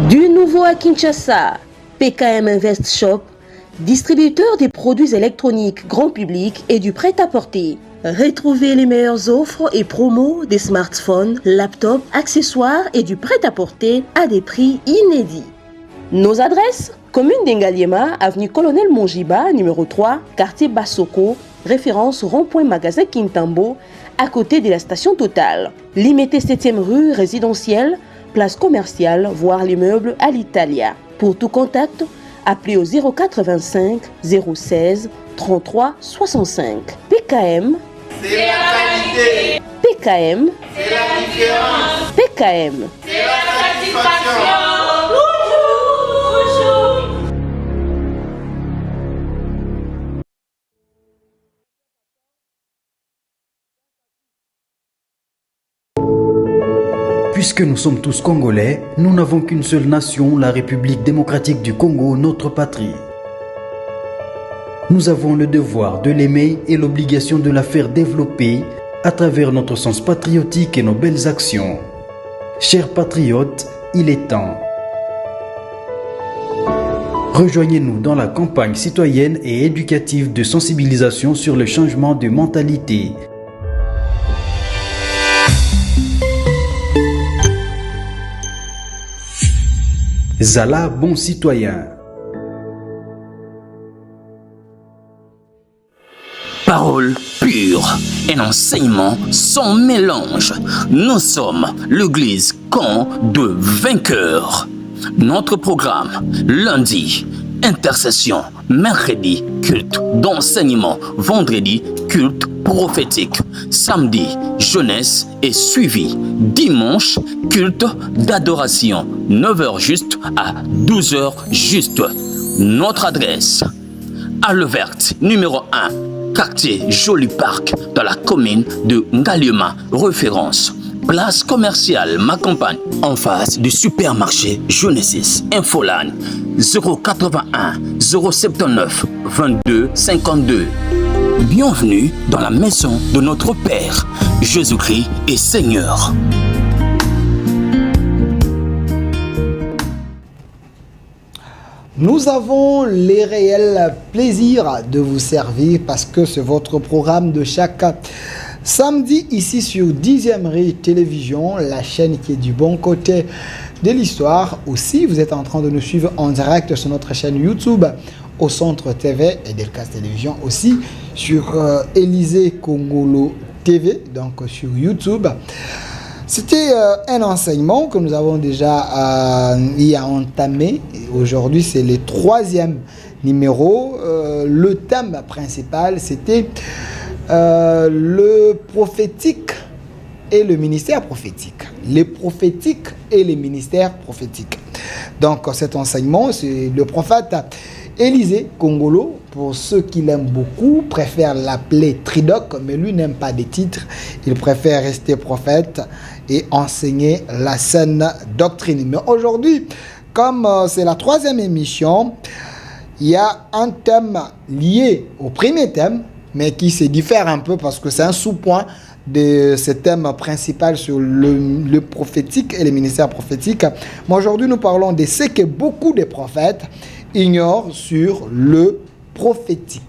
Du nouveau à Kinshasa, PKM Invest Shop, distributeur des produits électroniques grand public et du prêt-à-porter. Retrouvez les meilleures offres et promos des smartphones, laptops, accessoires et du prêt-à-porter à des prix inédits. Nos adresses: commune d'Engaliema, avenue Colonel Mongiba, numéro 3, quartier Bassoko, référence rond-point magasin Kintambo, à côté de la station Total. Limité 7e rue résidentielle, place commerciale, voire l'immeuble à l'Italia. Pour tout contact, appelez au 085 016 33 65. PKM, c'est la qualité. PKM, C'est la différence. PKM, C'est la satisfaction. Puisque nous sommes tous Congolais, nous n'avons qu'une seule nation, la République démocratique du Congo, notre patrie. Nous avons le devoir de l'aimer et l'obligation de la faire développer à travers notre sens patriotique et nos belles actions. Chers patriotes, il est temps. Rejoignez-nous dans la campagne citoyenne et éducative de sensibilisation sur le changement de mentalité. Zala, bon citoyen. Parole pure, un enseignement sans mélange. Nous sommes l'église camp de vainqueurs. Notre programme, lundi, intercession, mercredi, culte d'enseignement, vendredi, culte prophétique, samedi, jeunesse et suivi, dimanche, culte d'adoration, 9h juste à 12h juste. Notre adresse, Halle Verte, numéro 1, quartier Joli Parc, dans la commune de Ngaliema, référence. Place commerciale Ma Campagne, en face du supermarché Genesis. Infoline 081 079 22 52. Bienvenue dans la maison de notre Père. Jésus-Christ est Seigneur. Nous avons les réels plaisirs de vous servir parce que c'est votre programme de chaque samedi ici sur 10e Rue Télévision, la chaîne qui est du bon côté de l'histoire. Aussi, vous êtes en train de nous suivre en direct sur notre chaîne YouTube au Centre TV et Delcas Télévision, aussi sur Élysée Congolo TV, donc sur YouTube. C'était un enseignement que nous avons déjà entamé. Aujourd'hui, c'est le 3e numéro. Le thème principal, c'était le prophétique et le ministère prophétique. Les prophétiques et les ministères prophétiques. Donc, cet enseignement, c'est le prophète Élysée Congolo, pour ceux qui l'aiment beaucoup, préfèrent l'appeler Tridoc, mais lui n'aime pas des titres. Il préfère rester prophète et enseigner la saine doctrine. Mais aujourd'hui, comme c'est la 3e émission, il y a un thème lié au premier thème, mais qui se diffère un peu parce que c'est un sous-point de ce thème principal sur le prophétique et les ministères prophétiques. Mais aujourd'hui, nous parlons de ce que beaucoup de prophètes ignorent sur le prophétique.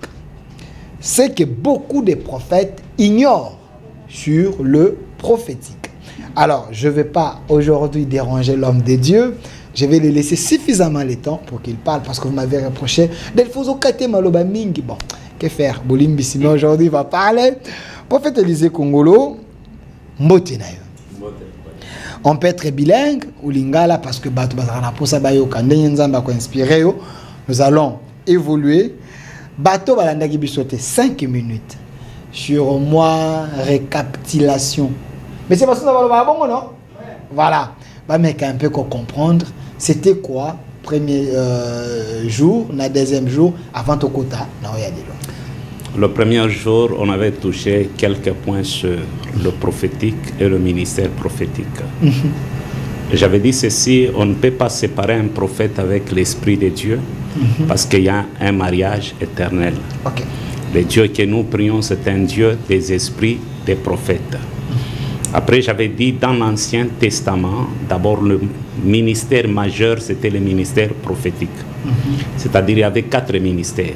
Ce que beaucoup de prophètes ignorent sur le prophétique. Alors, je ne vais pas aujourd'hui déranger l'homme de Dieu. Je vais lui laisser suffisamment le temps pour qu'il parle parce que vous m'avez reproché d'Elfozo Kate Maloba Mingi. Bon, que faire? Bolimbi, sinon aujourd'hui, il va parler. Prophète Élysée Congolo, Mbotenayo. On peut être bilingue ou lingala parce que nous allons évoluer. Bateau balandaki bisote 5 minutes sur moi récapitulation. Mais c'est parce que ça va bon non? Voilà. Bah mais un peu qu'on comprendre c'était quoi premier jour, le deuxième jour avant au quota. Le premier jour, on avait touché quelques points sur le prophétique et le ministère prophétique. J'avais dit ceci, on ne peut pas séparer un prophète avec l'Esprit de Dieu parce qu'il y a un mariage éternel. Okay. Le Dieu que nous prions, c'est un Dieu des esprits des prophètes. Après, j'avais dit dans l'Ancien Testament, d'abord le ministère majeur, c'était le ministère prophétique. C'est-à-dire, il y avait 4 ministères.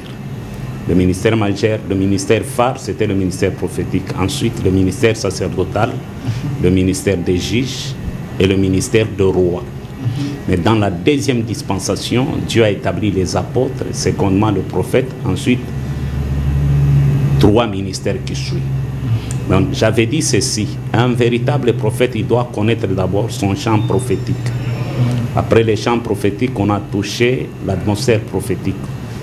Le ministère majeur, le ministère phare, c'était le ministère prophétique. Ensuite, le ministère sacerdotal, le ministère des juges et le ministère de roi. Mais dans la deuxième dispensation, Dieu a établi les apôtres, secondement le prophète, ensuite 3 ministères qui suivent. Donc, j'avais dit ceci, un véritable prophète, il doit connaître d'abord son champ prophétique. Après les champs prophétiques, on a touché l'atmosphère prophétique,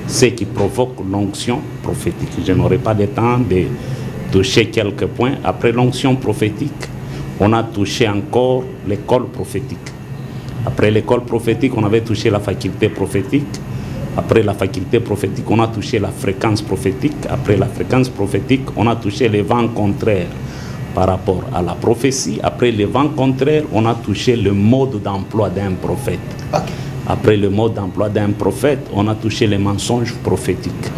ce qui provoque l'onction prophétique. Je n'aurai pas le temps de toucher quelques points. Après l'onction prophétique, on a touché encore l'école prophétique. Après l'école prophétique, on avait touché la faculté prophétique. Après la faculté prophétique, on a touché la fréquence prophétique. Après la fréquence prophétique, on a touché les vents contraires par rapport à la prophétie. Après les vents contraires, on a touché le mode d'emploi d'un prophète. Ok. Après le mode d'emploi d'un prophète, on a touché les mensonges prophétiques.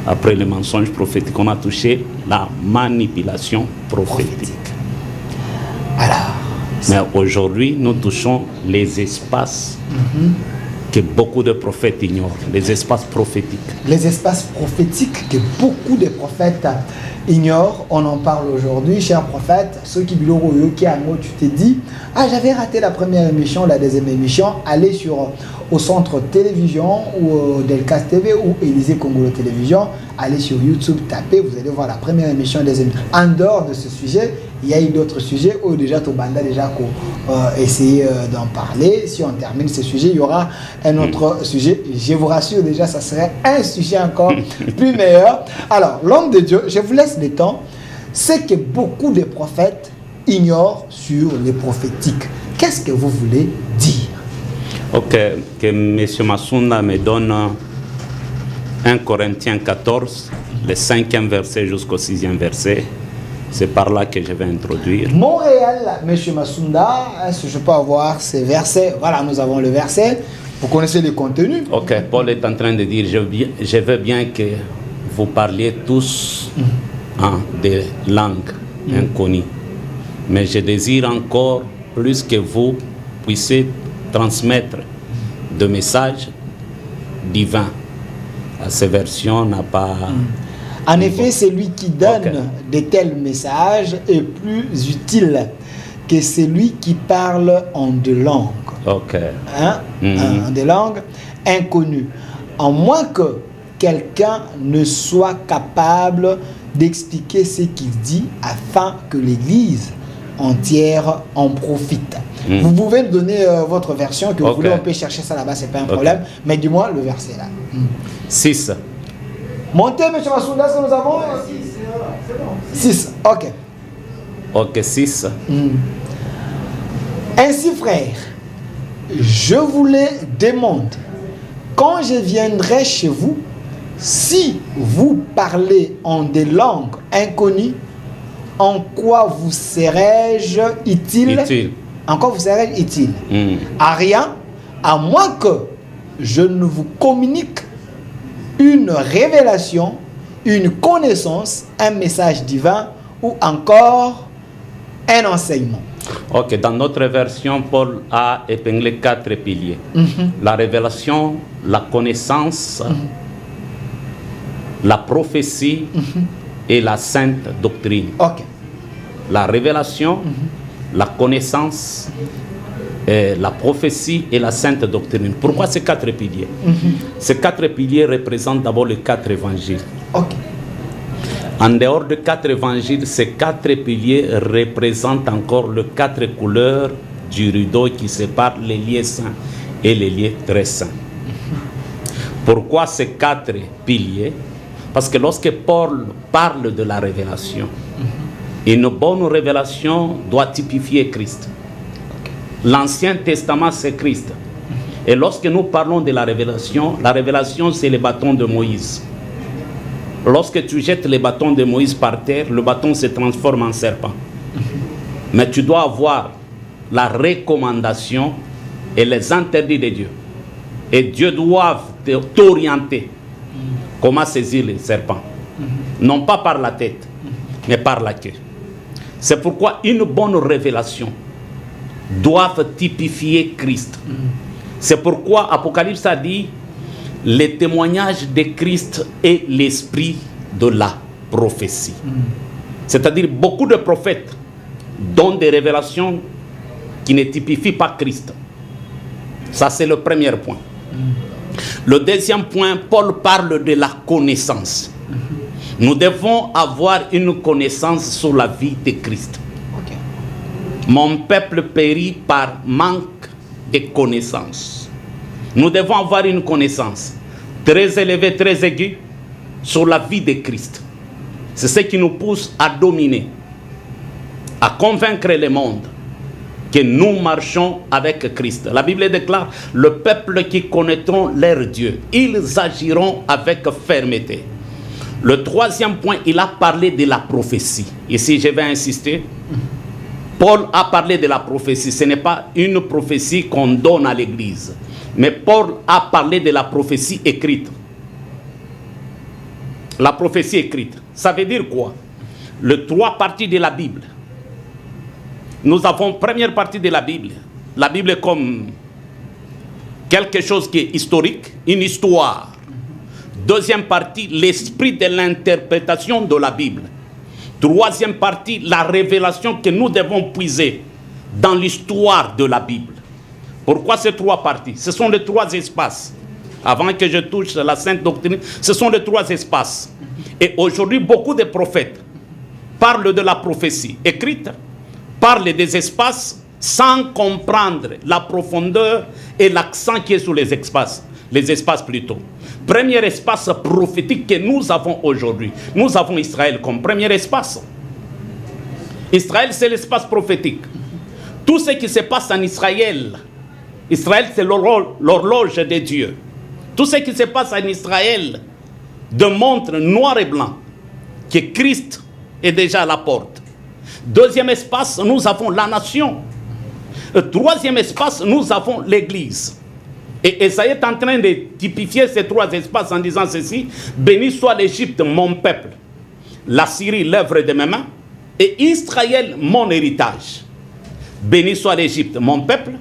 Après les mensonges prophétiques, on a touché la manipulation prophétique. Alors, Mais aujourd'hui, nous touchons les espaces que beaucoup de prophètes ignorent, les espaces prophétiques. les espaces prophétiques que beaucoup de prophètes ignorent, on en parle aujourd'hui, cher prophète. Ceux qui qui tu t'es dit, ah, j'avais raté la première émission, la deuxième émission, allez au centre télévision ou Delcas TV ou Élysée Congolo Télévision, allez sur YouTube, tapez, vous allez voir la première émission, la deuxième. En dehors de ce sujet, il y a eu d'autres sujets où déjà Tobanda déjà essayer d'en parler. Si on termine ce sujet, il y aura un autre sujet. Je vous rassure déjà, ça serait un sujet encore plus meilleur. Alors, l'homme de Dieu, je vous laisse le temps. C'est que beaucoup de prophètes ignorent sur les prophétiques. Qu'est-ce que vous voulez dire? Ok, que M. Masunda me donne 1 Corinthiens 14, le 5e verset jusqu'au 6e verset. C'est par là que je vais introduire. Montréal, M. Masunda, est-ce que je peux avoir ces versets? Voilà, nous avons le verset. Vous connaissez les contenus. Ok, Paul est en train de dire, je veux bien que vous parliez tous des langues inconnues. Mais je désire encore plus que vous puissiez transmettre des messages divins. Cette version n'a pas... En effet, celui qui donne de tels messages est plus utile que celui qui parle en deux langues. En des langues inconnues. En moins que quelqu'un ne soit capable d'expliquer ce qu'il dit afin que l'Église entière en profite. Vous pouvez me donner votre version que vous voulez, on peut chercher ça là-bas, c'est pas un problème. Mais dis-moi le verset là. 6. Montez, M. Masunda, ce que nous avons 6, ok. Ok, 6. Ainsi, frère, je vous le demande, quand je viendrai chez vous, si vous parlez en des langues inconnues, en quoi vous serais-je utile? En quoi vous serais-je utile? À rien, à moins que je ne vous communique une révélation, une connaissance, un message divin ou encore un enseignement. Ok, dans notre version, Paul a épinglé 4 piliers. La révélation, la connaissance, la prophétie et la sainte doctrine. Ok. La révélation, la connaissance, la prophétie et la sainte doctrine. Pourquoi ces 4 piliers? Ces 4 piliers représentent d'abord les 4 évangiles. Ok. En dehors de 4 évangiles, ces 4 piliers représentent encore les 4 couleurs du rideau qui séparent les lieux saints et les lieux très saints. Pourquoi ces 4 piliers? Parce que lorsque Paul parle de la révélation, une bonne révélation doit typifier Christ. L'Ancien Testament, c'est Christ. Et lorsque nous parlons de la révélation c'est le bâton de Moïse. Lorsque tu jettes le bâton de Moïse par terre, le bâton se transforme en serpent. Mais tu dois avoir la recommandation et les interdits de Dieu. Et Dieu doit t'orienter. Comment saisir les serpents? Non pas par la tête, mais par la queue. C'est pourquoi une bonne révélation doit typifier Christ. C'est pourquoi Apocalypse a dit les témoignages de Christ est l'esprit de la prophétie. C'est-à-dire beaucoup de prophètes donnent des révélations qui ne typifient pas Christ. Ça, c'est le premier point. Le deuxième point, Paul parle de la connaissance. Nous devons avoir une connaissance sur la vie de Christ. Ok. Mon peuple périt par manque de connaissance. Nous devons avoir une connaissance très élevée, très aiguë sur la vie de Christ. C'est ce qui nous pousse à dominer, à convaincre le monde que nous marchons avec Christ. La Bible déclare, le peuple qui connaîtront leur Dieu, ils agiront avec fermeté. Le troisième point, il a parlé de la prophétie. Ici, je vais insister. Paul a parlé de la prophétie. Ce n'est pas une prophétie qu'on donne à l'Église. Mais Paul a parlé de la prophétie écrite. La prophétie écrite. Ça veut dire quoi? Les trois parties de la Bible. Nous avons première partie de la Bible. La Bible comme quelque chose qui est historique, une histoire. Deuxième partie, l'esprit de l'interprétation de la Bible. Troisième partie, la révélation que nous devons puiser dans l'histoire de la Bible. Pourquoi ces trois parties? Ce sont les trois espaces. Avant que je touche la Sainte Doctrine, ce sont les trois espaces. Et aujourd'hui, beaucoup de prophètes parlent de la prophétie écrite, parlent des espaces sans comprendre la profondeur et l'accent qui est sur les espaces. Les espaces plutôt. Premier espace prophétique que nous avons aujourd'hui. Nous avons Israël comme premier espace. Israël, c'est l'espace prophétique. Tout ce qui se passe en Israël, Israël, c'est l'horloge de Dieu. Tout ce qui se passe en Israël démontre noir et blanc que Christ est déjà à la porte. Deuxième espace, nous avons la nation. Troisième espace, nous avons l'Église. Et Esaïe est en train de typifier ces trois espaces en disant ceci: béni soit l'Égypte, mon peuple, la Syrie, l'œuvre de mes mains, et Israël, mon héritage. Béni soit l'Égypte, mon peuple,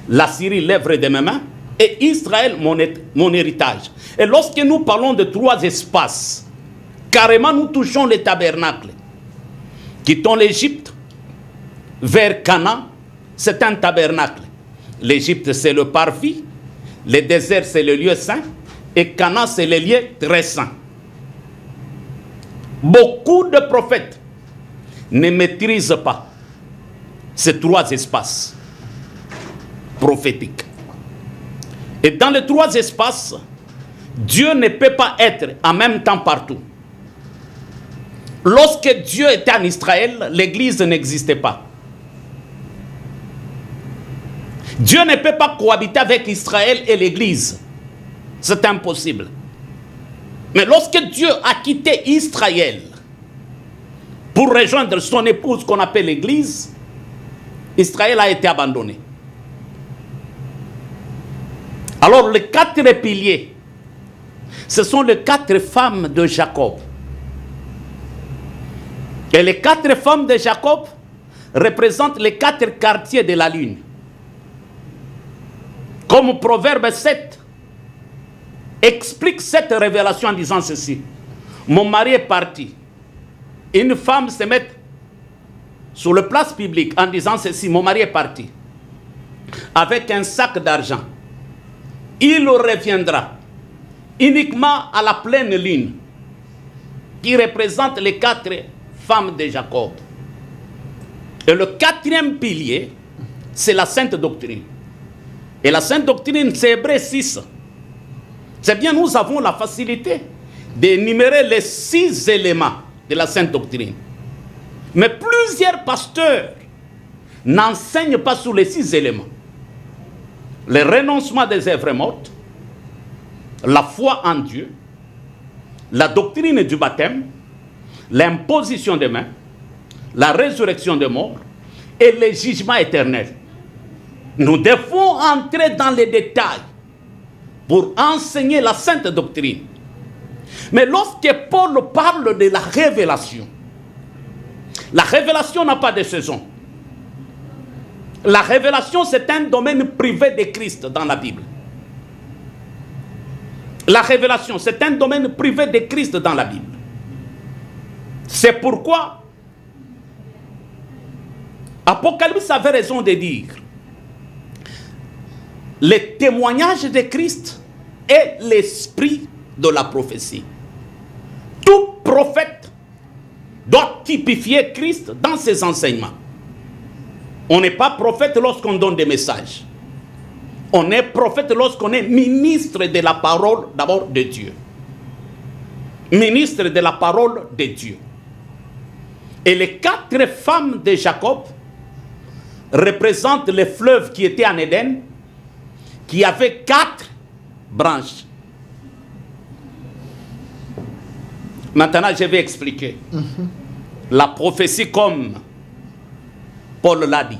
la Syrie, l'œuvre de mes mains, et Israël, mon héritage. Et lorsque nous parlons de trois espaces, carrément nous touchons les tabernacles. Quittons l'Égypte vers Canaan, c'est un tabernacle. L'Égypte, c'est le parvis. Le désert, c'est le lieu saint. Et Canaan, c'est le lieu très saint. Beaucoup de prophètes ne maîtrisent pas ces trois espaces prophétiques. Et dans les trois espaces, Dieu ne peut pas être en même temps partout. Lorsque Dieu était en Israël, l'Église n'existait pas. Dieu ne peut pas cohabiter avec Israël et l'Église. C'est impossible. Mais lorsque Dieu a quitté Israël pour rejoindre son épouse qu'on appelle l'Église, Israël a été abandonné. Alors les quatre piliers, ce sont les quatre femmes de Jacob. Et les quatre femmes de Jacob représentent les quatre quartiers de la lune. Comme Proverbe 7 explique cette révélation en disant ceci: mon mari est parti. Une femme se met sur la place publique en disant ceci: mon mari est parti avec un sac d'argent. Il reviendra uniquement à la pleine lune, qui représente les quatre femmes de Jacob. Et le quatrième pilier, c'est la Sainte Doctrine. Et la Sainte Doctrine, c'est Hébreux 6. C'est bien, nous avons la facilité d'énumérer les 6 éléments de la Sainte Doctrine. Mais plusieurs pasteurs n'enseignent pas sur les 6 éléments. Le renoncement des œuvres mortes, la foi en Dieu, la doctrine du baptême, l'imposition des mains, la résurrection des morts et le jugement éternel. Nous devons entrer dans les détails pour enseigner la Sainte Doctrine. Mais lorsque Paul parle de la révélation, La révélation n'a pas de saison. La révélation, c'est un domaine privé de Christ dans la Bible. La révélation, c'est un domaine privé de Christ dans la Bible. C'est pourquoi Apocalypse avait raison de dire le témoignage de Christ est l'esprit de la prophétie. Tout prophète doit typifier Christ dans ses enseignements. On n'est pas prophète lorsqu'on donne des messages. On est prophète lorsqu'on est ministre de la parole d'abord de Dieu. Ministre de la parole de Dieu. Et les 4 femmes de Jacob représentent le fleuve qui était en Éden, qui avait 4 branches. Maintenant, je vais expliquer. La prophétie comme Paul l'a dit.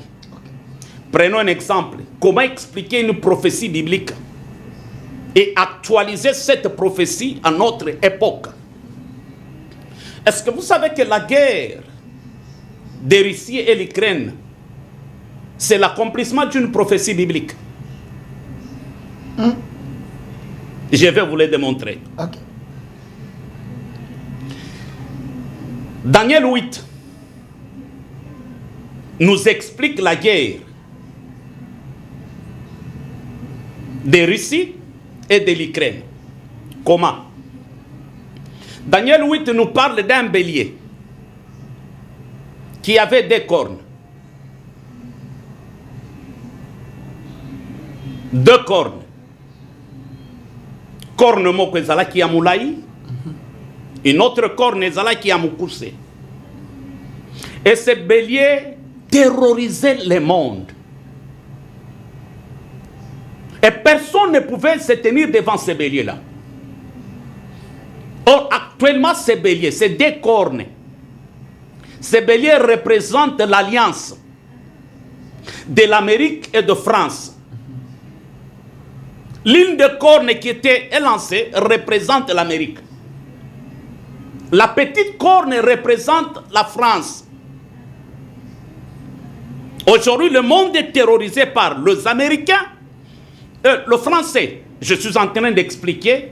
Prenons un exemple. Comment expliquer une prophétie biblique et actualiser cette prophétie à notre époque? Est-ce que vous savez que la guerre de Russie et l'Ukraine, c'est l'accomplissement d'une prophétie biblique? Je vais vous le démontrer. Okay. Daniel 8 nous explique la guerre de Russie et de l'Ukraine. Comment? Daniel 8 nous parle d'un bélier qui avait 2 cornes. 2 cornes. Corne moko ezalaki ya mulai, une autre corne ezalaki ya mukuse. Et ce bélier terrorisait le monde. Et personne ne pouvait se tenir devant ce bélier-là. Or, actuellement, ce bélier, ces 2 cornes, ce bélier représente l'alliance de l'Amérique et de France. L'une des cornes qui était élancée représente l'Amérique. La petite corne représente la France. Aujourd'hui, le monde est terrorisé par les Américains, le Français. Je suis en train d'expliquer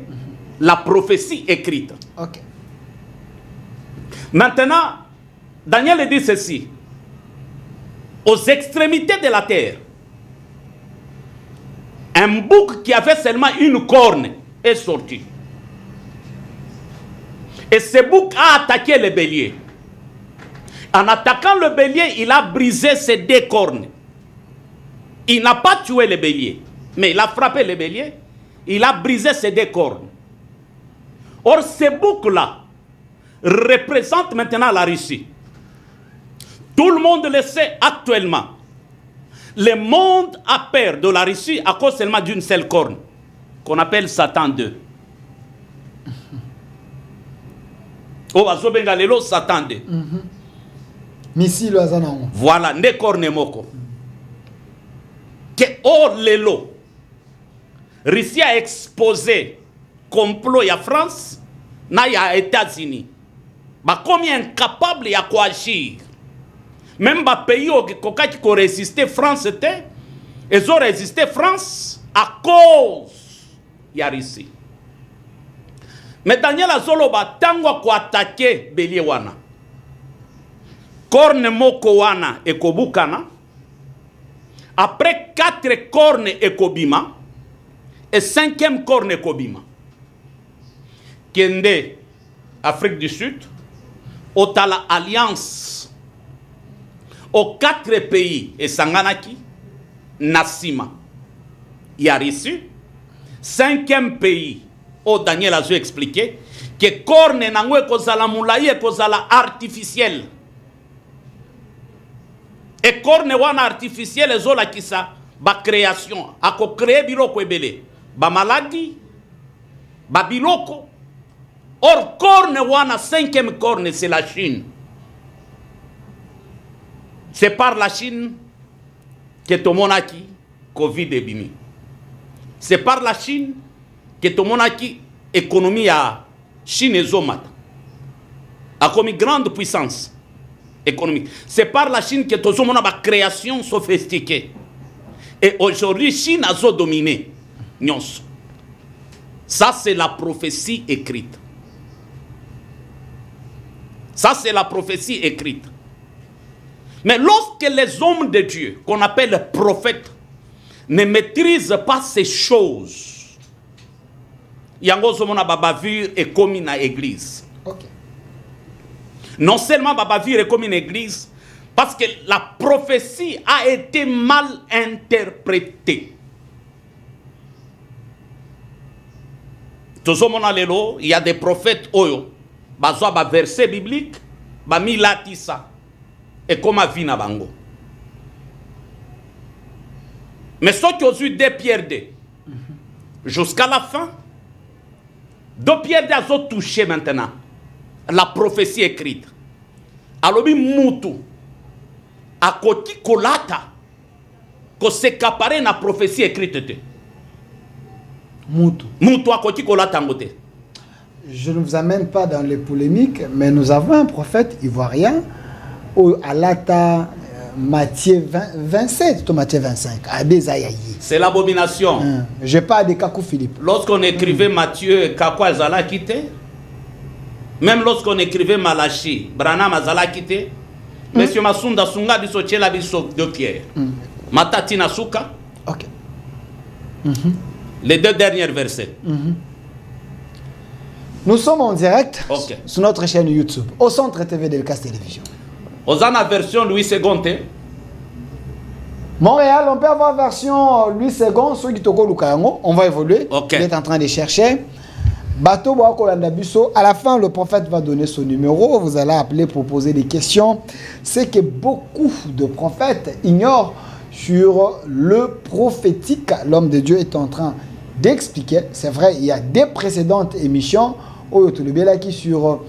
la prophétie écrite. Okay. Maintenant, Daniel dit ceci. Aux extrémités de la terre, un bouc qui avait seulement une corne est sorti. Et ce bouc a attaqué le bélier. En attaquant le bélier, il a brisé ses 2 cornes. Il n'a pas tué le bélier, mais il a frappé le bélier. Il a brisé ses 2 cornes. Or, ce bouc-là représente maintenant la Russie. Tout le monde le sait actuellement. Le monde a peur de la Russie à cause seulement d'une seule corne, qu'on appelle Satan 2. Oh, Azobengalelo, Satan 2. Missile azanao. Voilà, ne corne moko. Que or lelo. Russie a exposé complot ya France, na ya États-Unis. Ba combien incapable ya quoi agir. Même ba pays qui ont résisté France était, ils ont résisté France à cause ya Russie. Mais Daniel Azoloba tango ko attaquer bélier wana. Corne moko wana ekobukana. Après 4 cornes ekobima et 5e corne ekobima. Kende Afrique du Sud otala alliance aux 4 pays et sanganaki nasima ya Russie. 5e pays au Daniel a expliqué que corne nangwe kozala mulaye kozala artificiel. Et corne wana artificiel ezola kisa ba création ako créer biloko ebele ba maladie ba biloko. Or corne wana 5e corne c'est la Chine. C'est par la Chine que tomonaki Covid est bimi. C'est par la Chine que tomonaki économie à Chine et Zomata a comme grande puissance. économique. C'est par la Chine que tout le monde a une création sophistiquée. Et aujourd'hui, Chine a dominé. Ça, c'est la prophétie écrite. Ça, c'est la prophétie écrite. Mais lorsque les hommes de Dieu, qu'on appelle prophètes, ne maîtrisent pas ces choses, il y a un babavir et comme une église. Okay. Non seulement babavir est comme une église, parce que la prophétie a été mal interprétée. Il y a des prophètes, bazwa ba verset biblique, ba milatisa, et comme vina bango. Mais ceux qui ont eu 2 Pierre 2, jusqu'à la fin, 2 Pierre 2 ont touché maintenant la prophétie écrite. Alors, Moutou, à côté kolata, que c'est qu'apparaît la prophétie écrite. Moutou, à côté kolata ngote. Je ne vous amène pas dans les polémiques, mais nous avons un prophète ivoirien, à l'ata Matthieu 27, Matthieu 25, à Bézaïaï. C'est l'abomination. Je parle de Kakou Philippe. Lorsqu'on écrivait Matthieu, Kakou Azala quitté. Même lorsqu'on écrivait Malachi, Branham Azala quitté. Monsieur Masunda Sunga biso tchela biso de Pierre. Matati Nasuka. Ok. Les 2 derniers versets. Nous sommes en direct sur notre chaîne YouTube, au Centre TV de Delcas Télévision. Osana version Louis II. Montréal, on peut avoir version Louis II, ceux qui toko Lukayango, on va évoluer. Okay. Il est en train de chercher. Bateau Boakolandabuso, à la fin, le prophète va donner son numéro. Vous allez appeler pour poser des questions. C'est que beaucoup de prophètes ignorent sur le prophétique. L'homme de Dieu est en train d'expliquer. C'est vrai, il y a des précédentes émissions qui sur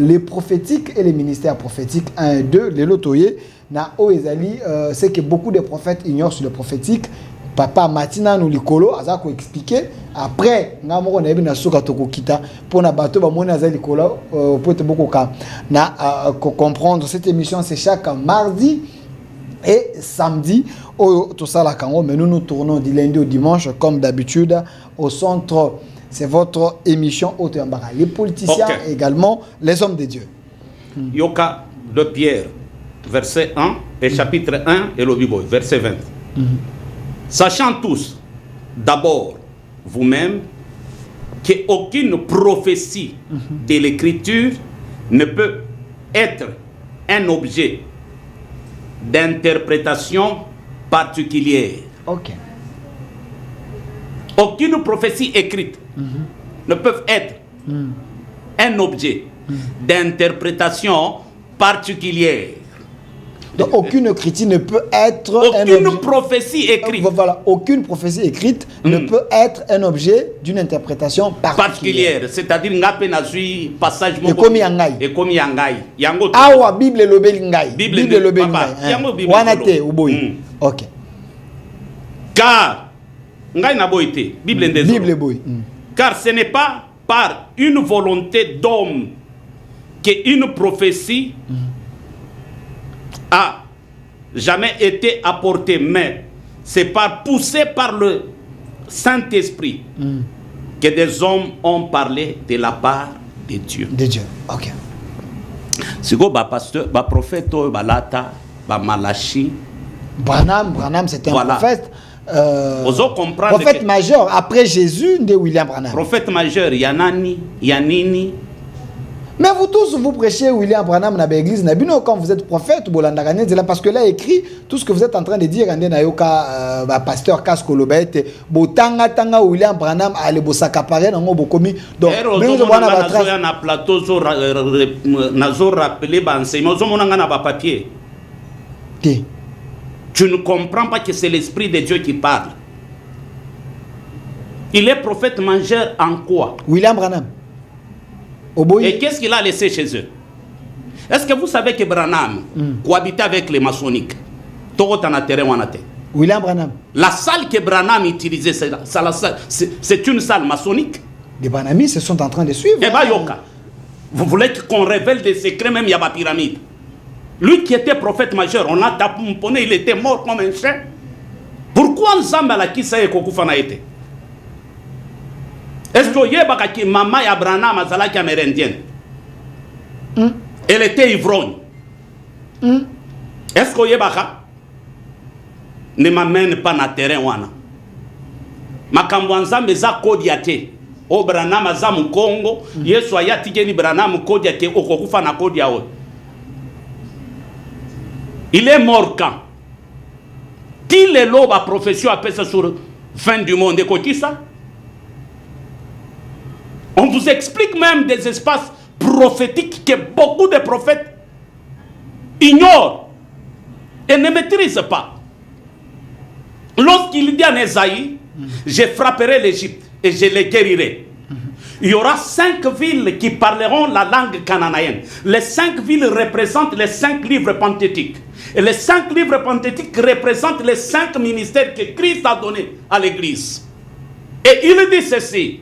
les prophétiques et les ministères prophétiques 1 et 2. Les lotoyés, c'est que beaucoup de prophètes ignorent sur le prophétique. Papa Matina nous likolo azako expliquer après ngamoko na yebi na soka tokokita pona bato ba mona za likolo pour te beaucoup na comprendre cette émission. C'est chaque mardi et samedi tout ça la kango, mais nous tournons du lundi au dimanche comme d'habitude au centre. C'est votre émission Oteambara. Les politiciens également, les hommes de Dieu. Yoka de Pierre, verset 1 et chapitre 1 et le Bible, verset 20. Sachant tous, d'abord, vous-même, qu'aucune prophétie de l'écriture ne peut être un objet d'interprétation particulière. Aucune prophétie écrite ne peut être un objet d'interprétation particulière. Donc aucune critique ne peut être aucune prophétie écrite. Voilà, aucune prophétie écrite ne peut être un objet d'une interprétation particulière. C'est-à-dire ngape nazui passage et comme yangai. Et comme yangai. Yango. Awa Bible le belingai. Bible le belingai. Yango Bible. Wanate uboy. OK. Car ngai na boité Bible ndezolo. Bible boy. Car ce n'est pas par une volonté d'homme qu'une prophétie a jamais été apportée, mais c'est poussé par le Saint-Esprit que des hommes ont parlé de la part de Dieu. De Dieu, ok. Si vous pasteur, prophète, lata, Malachi. Branham c'est un prophète. Prophète majeur après Jésus de William Branham. Prophète majeur, Yanani, Yanini. Mais vous tous, vous prêchez William Branham dans l'église. Quand vous êtes prophète, parce que là, écrit tout ce que vous êtes en train de dire. Pasteur Casco Lobete, Botanga Tanga William Branham, allez Bosakapare, Nango Bokomi. Donc, tu ne comprends pas que c'est l'Esprit de Dieu qui parle. Il est prophète majeur en quoi? William Branham. Et qu'est-ce qu'il a laissé chez eux? Est-ce que vous savez que Branham cohabitait avec les maçonniques? William Branham. La salle que Branham utilisait, c'est une salle maçonnique. Les Branhamistes se sont en train de suivre. Eh bien, Yoka, vous voulez qu'on révèle des secrets, même il y a la pyramide. Lui qui était prophète majeur, on l'a tamponné, il était mort comme un chien. Pourquoi Nzambe a qui ça kokufana été? Est-ce que yeba ki maman Abraham azalaki amérindienne? Elle était ivrogne. Est-ce que yeba ne m'amène pas na terrain wana? Makambo Nzambe za kodiate. O Branham aza mu Congo, Yesu ayatikeli Branham kodiate okokufa na kodia o. Il est mort quand? Qui les lobes à profession appelle ça sur fin du monde? Et quoi qui ça? On vous explique même des espaces prophétiques que beaucoup de prophètes ignorent et ne maîtrisent pas. Lorsqu'il dit en Ésaïe, je frapperai l'Égypte et je les guérirai. Il y aura 5 villes qui parleront la langue cananéenne. Les 5 villes représentent les 5 livres penthétiques. Et les 5 livres penthétiques représentent les 5 ministères que Christ a donnés à l'Église. Et il dit ceci: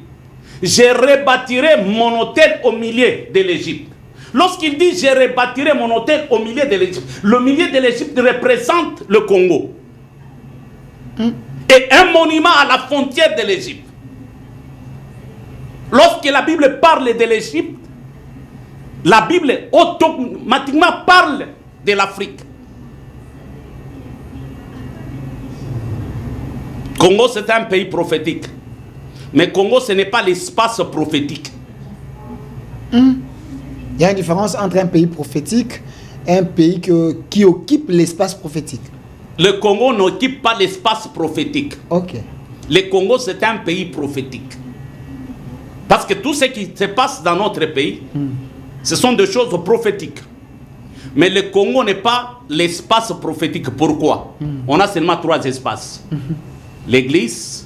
je rebâtirai mon autel au milieu de l'Égypte. Lorsqu'il dit je rebâtirai mon autel au milieu de l'Égypte, le milieu de l'Égypte représente le Congo. Et un monument à la frontière de l'Égypte. Lorsque la Bible parle de l'Égypte, la Bible automatiquement parle de l'Afrique. Congo, c'est un pays prophétique. Mais Congo, ce n'est pas l'espace prophétique. Il y a une différence entre un pays prophétique et un pays qui occupe l'espace prophétique. Le Congo n'occupe pas l'espace prophétique. Ok. Le Congo, c'est un pays prophétique. Parce que tout ce qui se passe dans notre pays, ce sont des choses prophétiques. Mais le Congo n'est pas l'espace prophétique. Pourquoi? On a seulement 3 espaces. L'Église,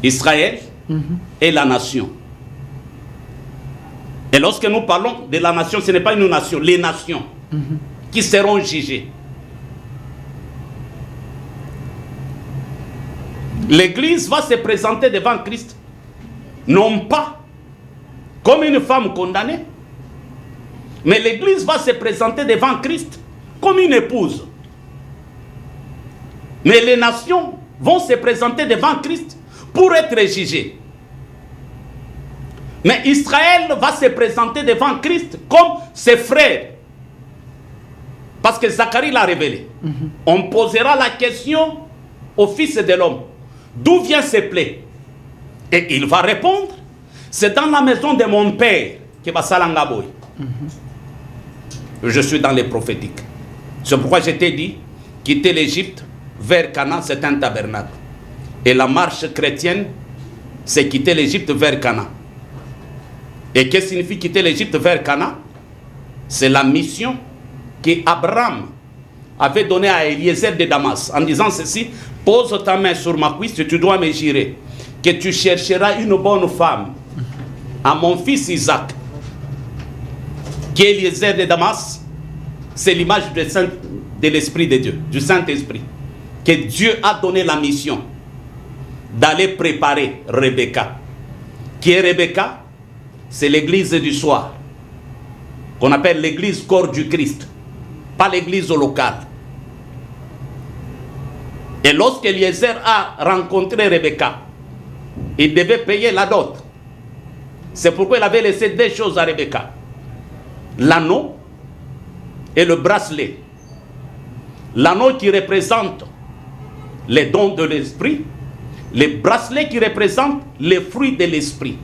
Israël et la nation. Et lorsque nous parlons de la nation, ce n'est pas une nation, les nations qui seront jugées. L'Église va se présenter devant Christ, non pas comme une femme condamnée, mais l'Église va se présenter devant Christ comme une épouse. Mais les nations vont se présenter devant Christ pour être jugées. Mais Israël va se présenter devant Christ comme ses frères. Parce que Zacharie l'a révélé. On posera la question au Fils de l'homme: d'où vient ce plaies? Et il va répondre: c'est dans la maison de mon père que va Salangaboy. Je suis dans les prophétiques. C'est pourquoi je t'ai dit, quitter l'Égypte vers Canaan, c'est un tabernacle. Et la marche chrétienne, c'est quitter l'Égypte vers Canaan. Et qu'est-ce que signifie quitter l'Égypte vers Canaan? C'est la mission qu'Abraham avait donnée à Eliezer de Damas, en disant ceci: pose ta main sur ma cuisse, tu dois me jurer que tu chercheras une bonne femme à mon fils Isaac. Qui est Eliezer de Damas? C'est l'image de l'Esprit de Dieu, du Saint-Esprit, que Dieu a donné la mission d'aller préparer Rebecca. Qui est Rebecca? C'est l'église du soir, qu'on appelle l'église corps du Christ, pas l'église locale. Et lorsqu'Eliezer a rencontré Rebecca, il devait payer la dot. C'est pourquoi il avait laissé 2 choses à Rebecca: l'anneau et le bracelet. L'anneau qui représente les dons de l'esprit, les bracelets qui représentent les fruits de l'esprit.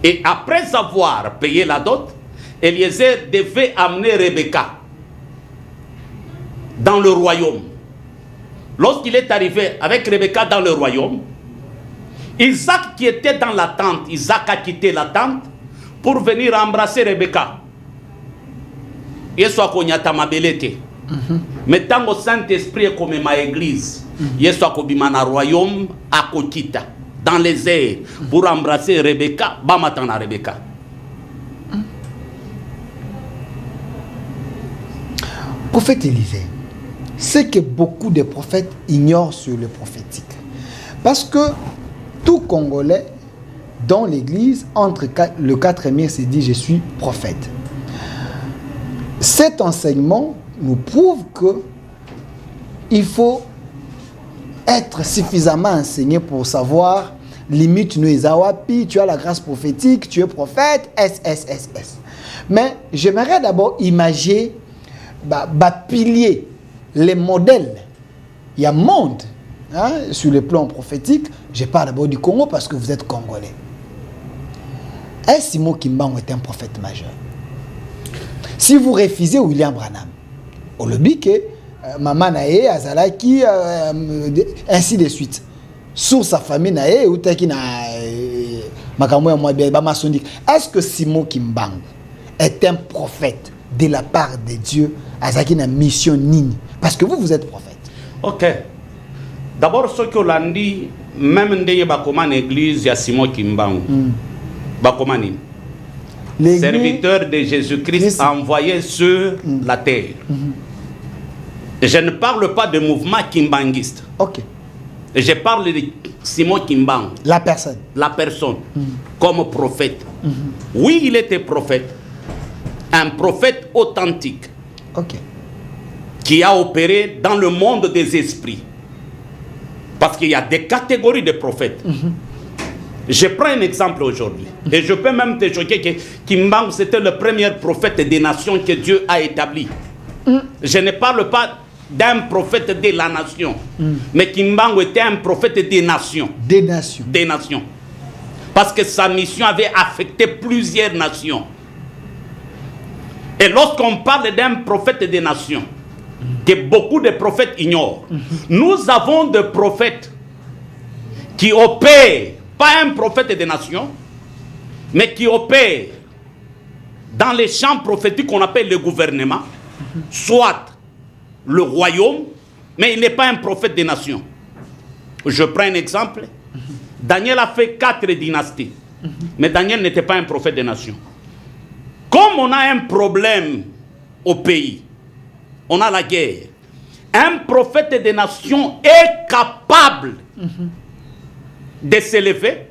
Et après avoir payé la dot, Eliezer devait amener Rebecca dans le royaume. Lorsqu'il est arrivé avec Rebecca dans le royaume, Isaac qui était dans la tente, Isaac a quitté la tente pour venir embrasser Rebecca. Yesu akonyata mabelete. Mais tant au Saint-Esprit est comme ma église, Yesu akobima na royaume akokita dans les airs pour embrasser Rebecca, bamatana Rebecca. Prophète Élisée, c'est que beaucoup de prophètes ignorent sur le prophétique. Parce que tout Congolais dans l'église, entre le 4e se dit: je suis prophète. Cet enseignement nous prouve que il faut être suffisamment enseigné pour savoir limite nous ezawapi, tu as la grâce prophétique, tu es prophète, S. Mais j'aimerais d'abord imaginer pilier, les modèles. Il y a monde sur le plan prophétique. Je parle d'abord du Congo parce que vous êtes congolais. Est-ce que Simon Kimbangu est un prophète majeur? Si vous refusez William Branham, on le dit que maman nae, Azalaki, ainsi de suite. Sur sa famille nae, ou taki na makambo moi bien maçonnique. Est-ce que Simon Kimbangu est un prophète de la part de Dieu? Azalaki na mission nini? Parce que vous êtes prophète. Ok. D'abord, ce que l'on dit, même ndeye bakoma l'église, il y a Simon Kimbangu. Bakoma nini? Serviteur de Jésus-Christ envoyé sur la terre. Je ne parle pas de mouvement kimbanguiste. Ok. Je parle de Simon Kimbangu. La personne. La personne. Comme prophète. Oui, il était prophète. Un prophète authentique. Ok. Qui a opéré dans le monde des esprits. Parce qu'il y a des catégories de prophètes. Je prends un exemple aujourd'hui. Et je peux même te choquer que Kimbangu, c'était le premier prophète des nations que Dieu a établi. Je ne parle pas d'un prophète de la nation. Mais Kimbangu était un prophète des nations. Des nations. Des nations. Parce que sa mission avait affecté plusieurs nations. Et lorsqu'on parle d'un prophète des nations, que beaucoup de prophètes ignorent, nous avons des prophètes qui opèrent, pas un prophète des nations, mais qui opèrent dans les champs prophétiques qu'on appelle le gouvernement, soit le royaume, mais il n'est pas un prophète des nations. Je prends un exemple. Daniel a fait 4 dynasties, mais Daniel n'était pas un prophète des nations. Comme on a un problème au pays, on a la guerre, un prophète des nations est capable de s'élever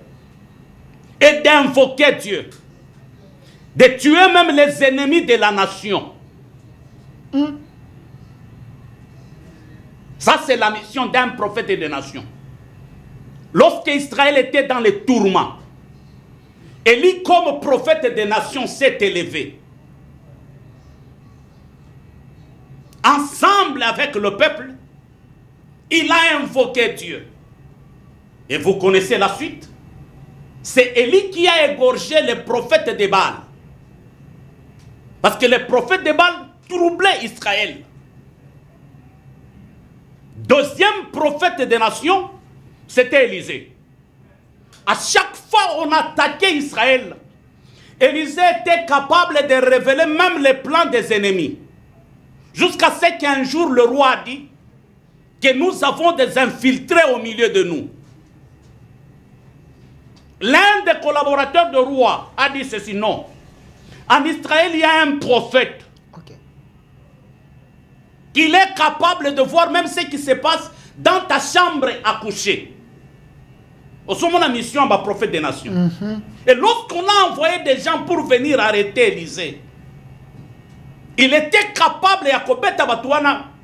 et d'invoquer Dieu, de tuer même les ennemis de la nation. Ça, c'est la mission d'un prophète des nations. Lorsque Israël était dans les tourments, Élie, comme prophète des nations, s'est élevé. Ensemble avec le peuple, il a invoqué Dieu. Et vous connaissez la suite. C'est Élie qui a égorgé les prophètes de Baal. Parce que les prophètes de Baal troublaient Israël. Deuxième prophète des nations, c'était Élisée. À chaque fois on attaquait Israël, Élisée était capable de révéler même les plans des ennemis. Jusqu'à ce qu'un jour le roi a dit que nous avons des infiltrés au milieu de nous. L'un des collaborateurs du roi a dit ceci, non. En Israël, il y a un prophète. Il est capable de voir même ce qui se passe dans ta chambre à coucher. Au sommet de la mission, bah, prophète des nations. Et lorsqu'on a envoyé des gens pour venir arrêter Élisée, il était capable de commettre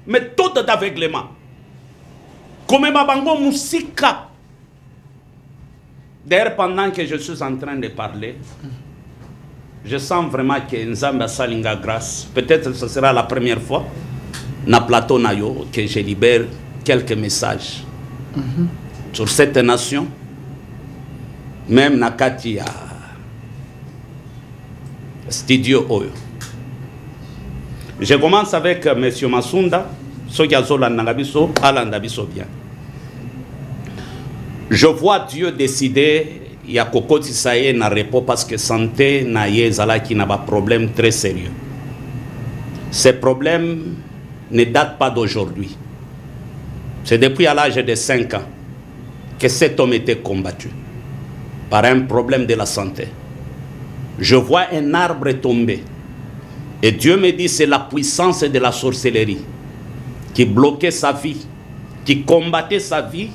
une méthode d'aveuglement. Comme Mabango Moussika. D'ailleurs, pendant que je suis en train de parler, je sens vraiment que Nzamba Salinga grâce. Peut-être que ce sera la première fois na plateau Nayo que je libère quelques messages sur cette nation. Même Nakati à Studio Oyo. Je commence avec M. Masunda, bien. Je vois Dieu décider, il y a Kokoti Saye n'a repos parce que santé n'a yezala qui n'a pas problème très sérieux. Ces problèmes ne datent pas d'aujourd'hui. C'est depuis à l'âge de 5 ans que cet homme était combattu par un problème de la santé. Je vois un arbre tomber. Et Dieu me dit c'est la puissance de la sorcellerie qui bloquait sa vie, qui combattait sa vie,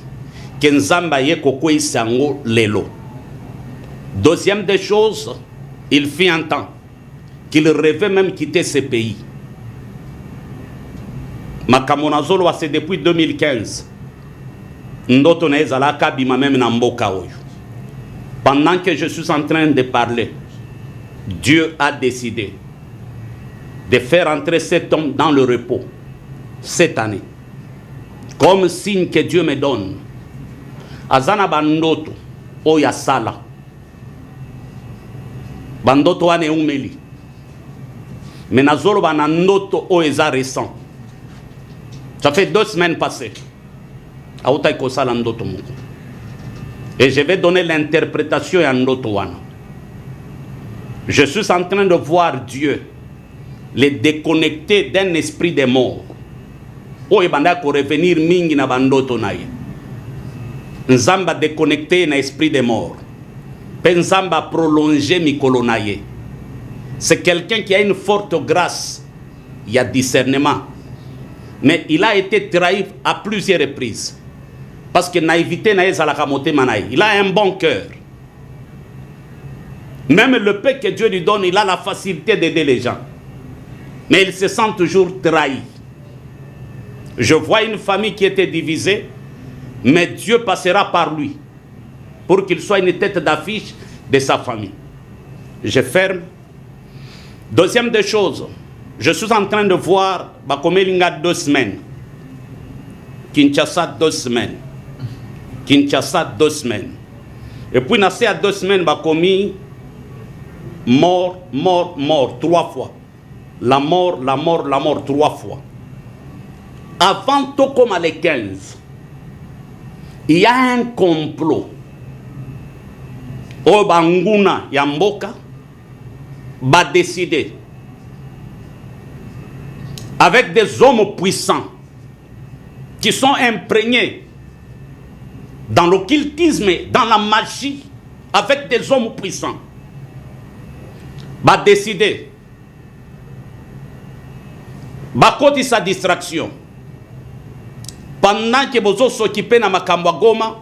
que Nzamba ye koko isango lelo. Deuxième des choses, il fit un temps qu'il rêvait même quitter ce pays. Makamonazolo, c'est depuis 2015. Ndoto na ezalaka bima même na mboka oyo. Pendant que je suis en train de parler, Dieu a décidé de faire entrer cet homme dans le repos cette année. Comme signe que Dieu me donne. Azana bandoto oya sala. Bandoto ane umeli. Mais nazolo banandoto oeza récent. Ça fait 2 semaines passées. Et je vais donner l'interprétation à ndoto wana. Je suis en train de voir Dieu les déconnecter d'un esprit de mort. O ebanda ko revenir mingi na bandoto na ye. Nzamba déconnecté na esprit de mort. Nzamba prolonger mikolo na ye. C'est quelqu'un qui a une forte grâce. Il y a discernement. Mais il a été trahi à plusieurs reprises. Parce que naïveté na ezalaka motema na ye. Il a un bon cœur. Même le peu que Dieu lui donne, il a la facilité d'aider les gens. Mais il se sent toujours trahi. Je vois une famille qui était divisée, mais Dieu passera par lui pour qu'il soit une tête d'affiche de sa famille. Je ferme. Deuxième des choses, je suis en train de voir Bakomelinga 2 semaines. Kinshasa 2 semaines. Kinshasa 2 semaines. Et puis, à 2 semaines, Bakomi mort 3 fois. La mort 3 fois. Avant Tokoma les 15, il y a un complot. Obanguna Yamboka va décider avec des hommes puissants qui sont imprégnés dans l'occultisme, dans la magie, avec des hommes puissants, va décider, va côté sa distraction. Pendant que vous s'occupez na makambo Goma,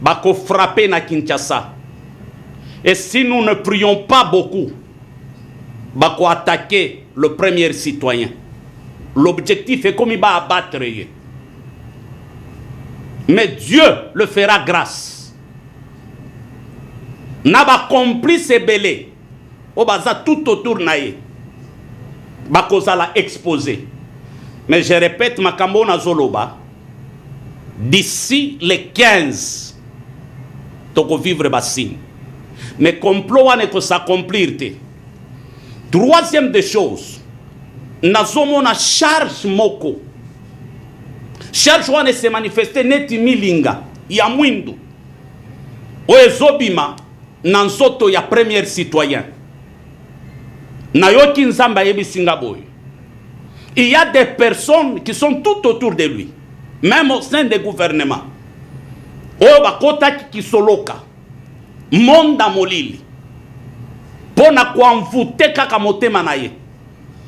va frapper na Kinshasa. Et si nous ne prions pas beaucoup, va attaquer le premier citoyen. L'objectif est comme il va abattre. Mais Dieu le fera grâce. N'a pas compris ses belés. Au bazar tout autour naïe. Va la exposer. Mais je répète, Makambo na Zoloba, d'ici les 15, toko vivre bassine. Mais complot ne peut s'accomplir. Troisième des choses, nazomo na charge moko. Charge wane se manifester neti milinga ya mwindu. Oezobima nanzoto ya premier citoyen. Na yoki nzamba yebi singaboy. Il y a des personnes qui sont tout autour de lui, même au sein des gouvernements. Oh, bakota kisoloka, monda molili, pona kuamvute kaka motema na ye,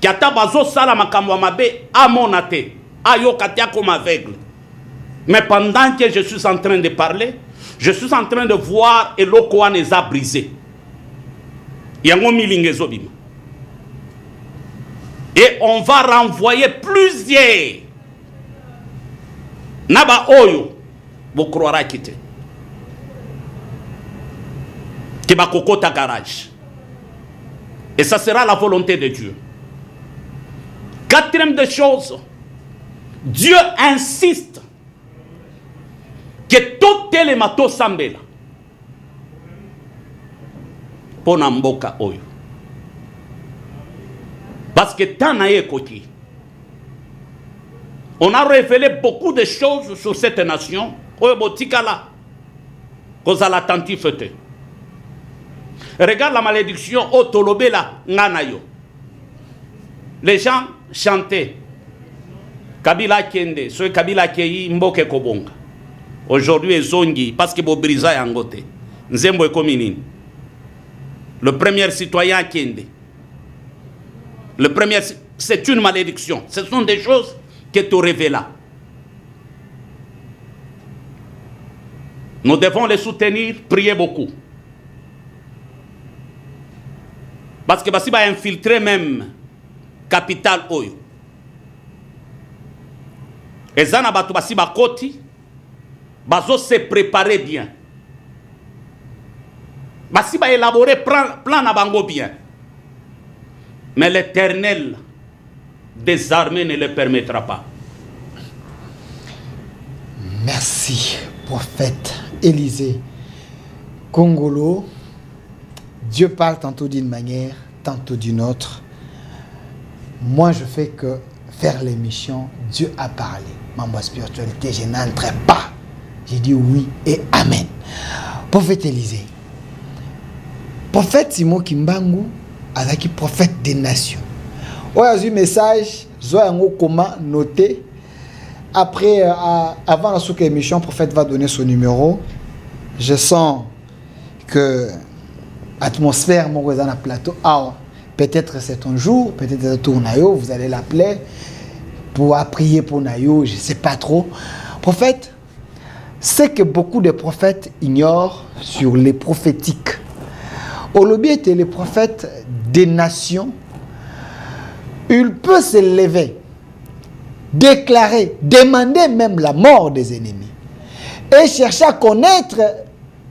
kiata bazo sala makambo mabe amonate, ayokatia comme aveugle. Mais pendant que je suis en train de parler, je suis en train de voir eloko aneza brisé. Yango milingezo bima. Et on va renvoyer plusieurs. Naba oyo, vous croirez quitter. Qui va kokota garage. Et ça sera la volonté de Dieu. Quatrième des choses, Dieu insiste que tout les matos sambela. Pona mboka oyo. Parce que on a révélé beaucoup de choses sur cette nation. Regarde la malédiction Otolobela Nganayo. Les gens chantaient Kabila Kende, ce Kabila Kei Mboke Kobonga. Aujourd'hui, ils ont dit, parce que Bobriza Yangote, Nzembo et Kominine. Le premier citoyen Kende. Le premier, c'est une malédiction. Ce sont des choses que tu révèles. Nous devons les soutenir, prier beaucoup. Parce que si va infiltrer même capital oyo. ezana bato basi bakoti bazo se préparer bien basi ba élaborer plan na bango bien, mais l'Éternel des armées ne le permettra pas. Merci, prophète Élisée Kongolo. Dieu parle tantôt d'une manière, tantôt d'une autre. Moi, je fais que faire l'émission. Dieu a parlé. Ma spiritualité, je n'entrais pas. J'ai dit oui et amen. Prophète Élisée. Prophète Simon Kimbangu, avec prophète des nations. On a eu un message, comment noter. Après, avant la soupe émission, le prophète va donner son numéro. Je sens que l'atmosphère, mon voisin, plateau. Ah, peut-être c'est un jour, peut-être c'est un tour Nayo, vous allez l'appeler pour prier pour Nayo, je ne sais pas trop. Prophète, c'est que beaucoup de prophètes ignorent sur les prophétiques. Olobi était le prophète des nations. Il peut se lever, déclarer, demander même la mort des ennemis et chercher à connaître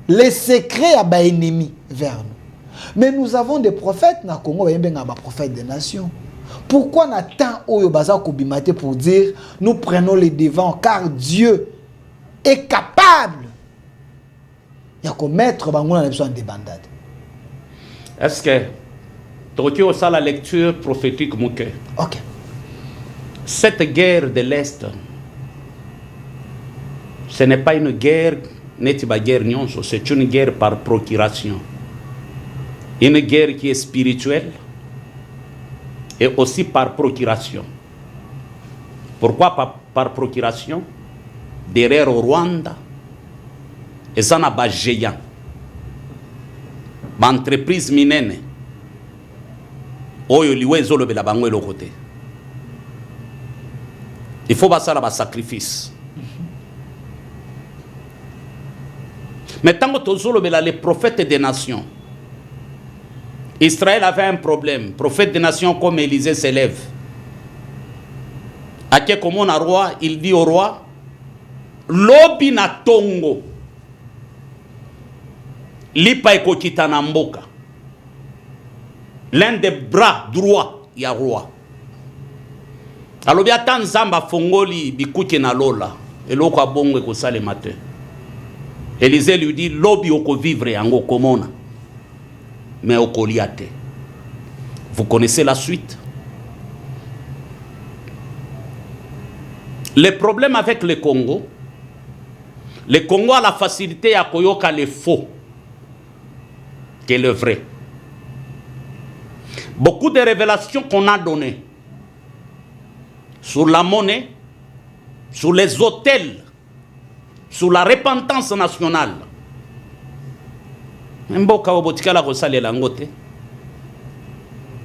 les secrets à bas ennemis vers nous. Mais nous avons des prophètes na Congo, prophètes des nations. Pourquoi n'a tant oyo baza kobimate pour dire nous prenons les devants car Dieu est capable de commettre bangona besoin de bandade. Est-ce que tu as ça la lecture prophétique mouké? OK. Cette guerre de l'Est, ce n'est pas une guerre, c'est une guerre par procuration. Une guerre qui est spirituelle et aussi par procuration. Pourquoi par procuration? Derrière au Rwanda, et ça n'a pas géant. L'entreprise minene, oyo liwe zolo bela bango le côté. Il faut passer à la sacrifice. Mais tant que tu as les prophètes des nations, Israël avait un problème. Prophète des nations comme Élisée s'élève. À quel moment un roi, il dit au roi, lobi na tongo, lipa ekokita na mboka. L'un des bras droits, il y a roi. Alors bien tant zamba fongoli bikuke na lola, et loko abongo ko sale matin. Élisée lui dit, lobi oko vivre yango komona. Mais au Koliate. Vous connaissez la suite. Le problème avec le Congo a la facilité à koyoka le faux que le vrai. Beaucoup de révélations qu'on a données sur la monnaie, sur les hôtels, sur la repentance nationale.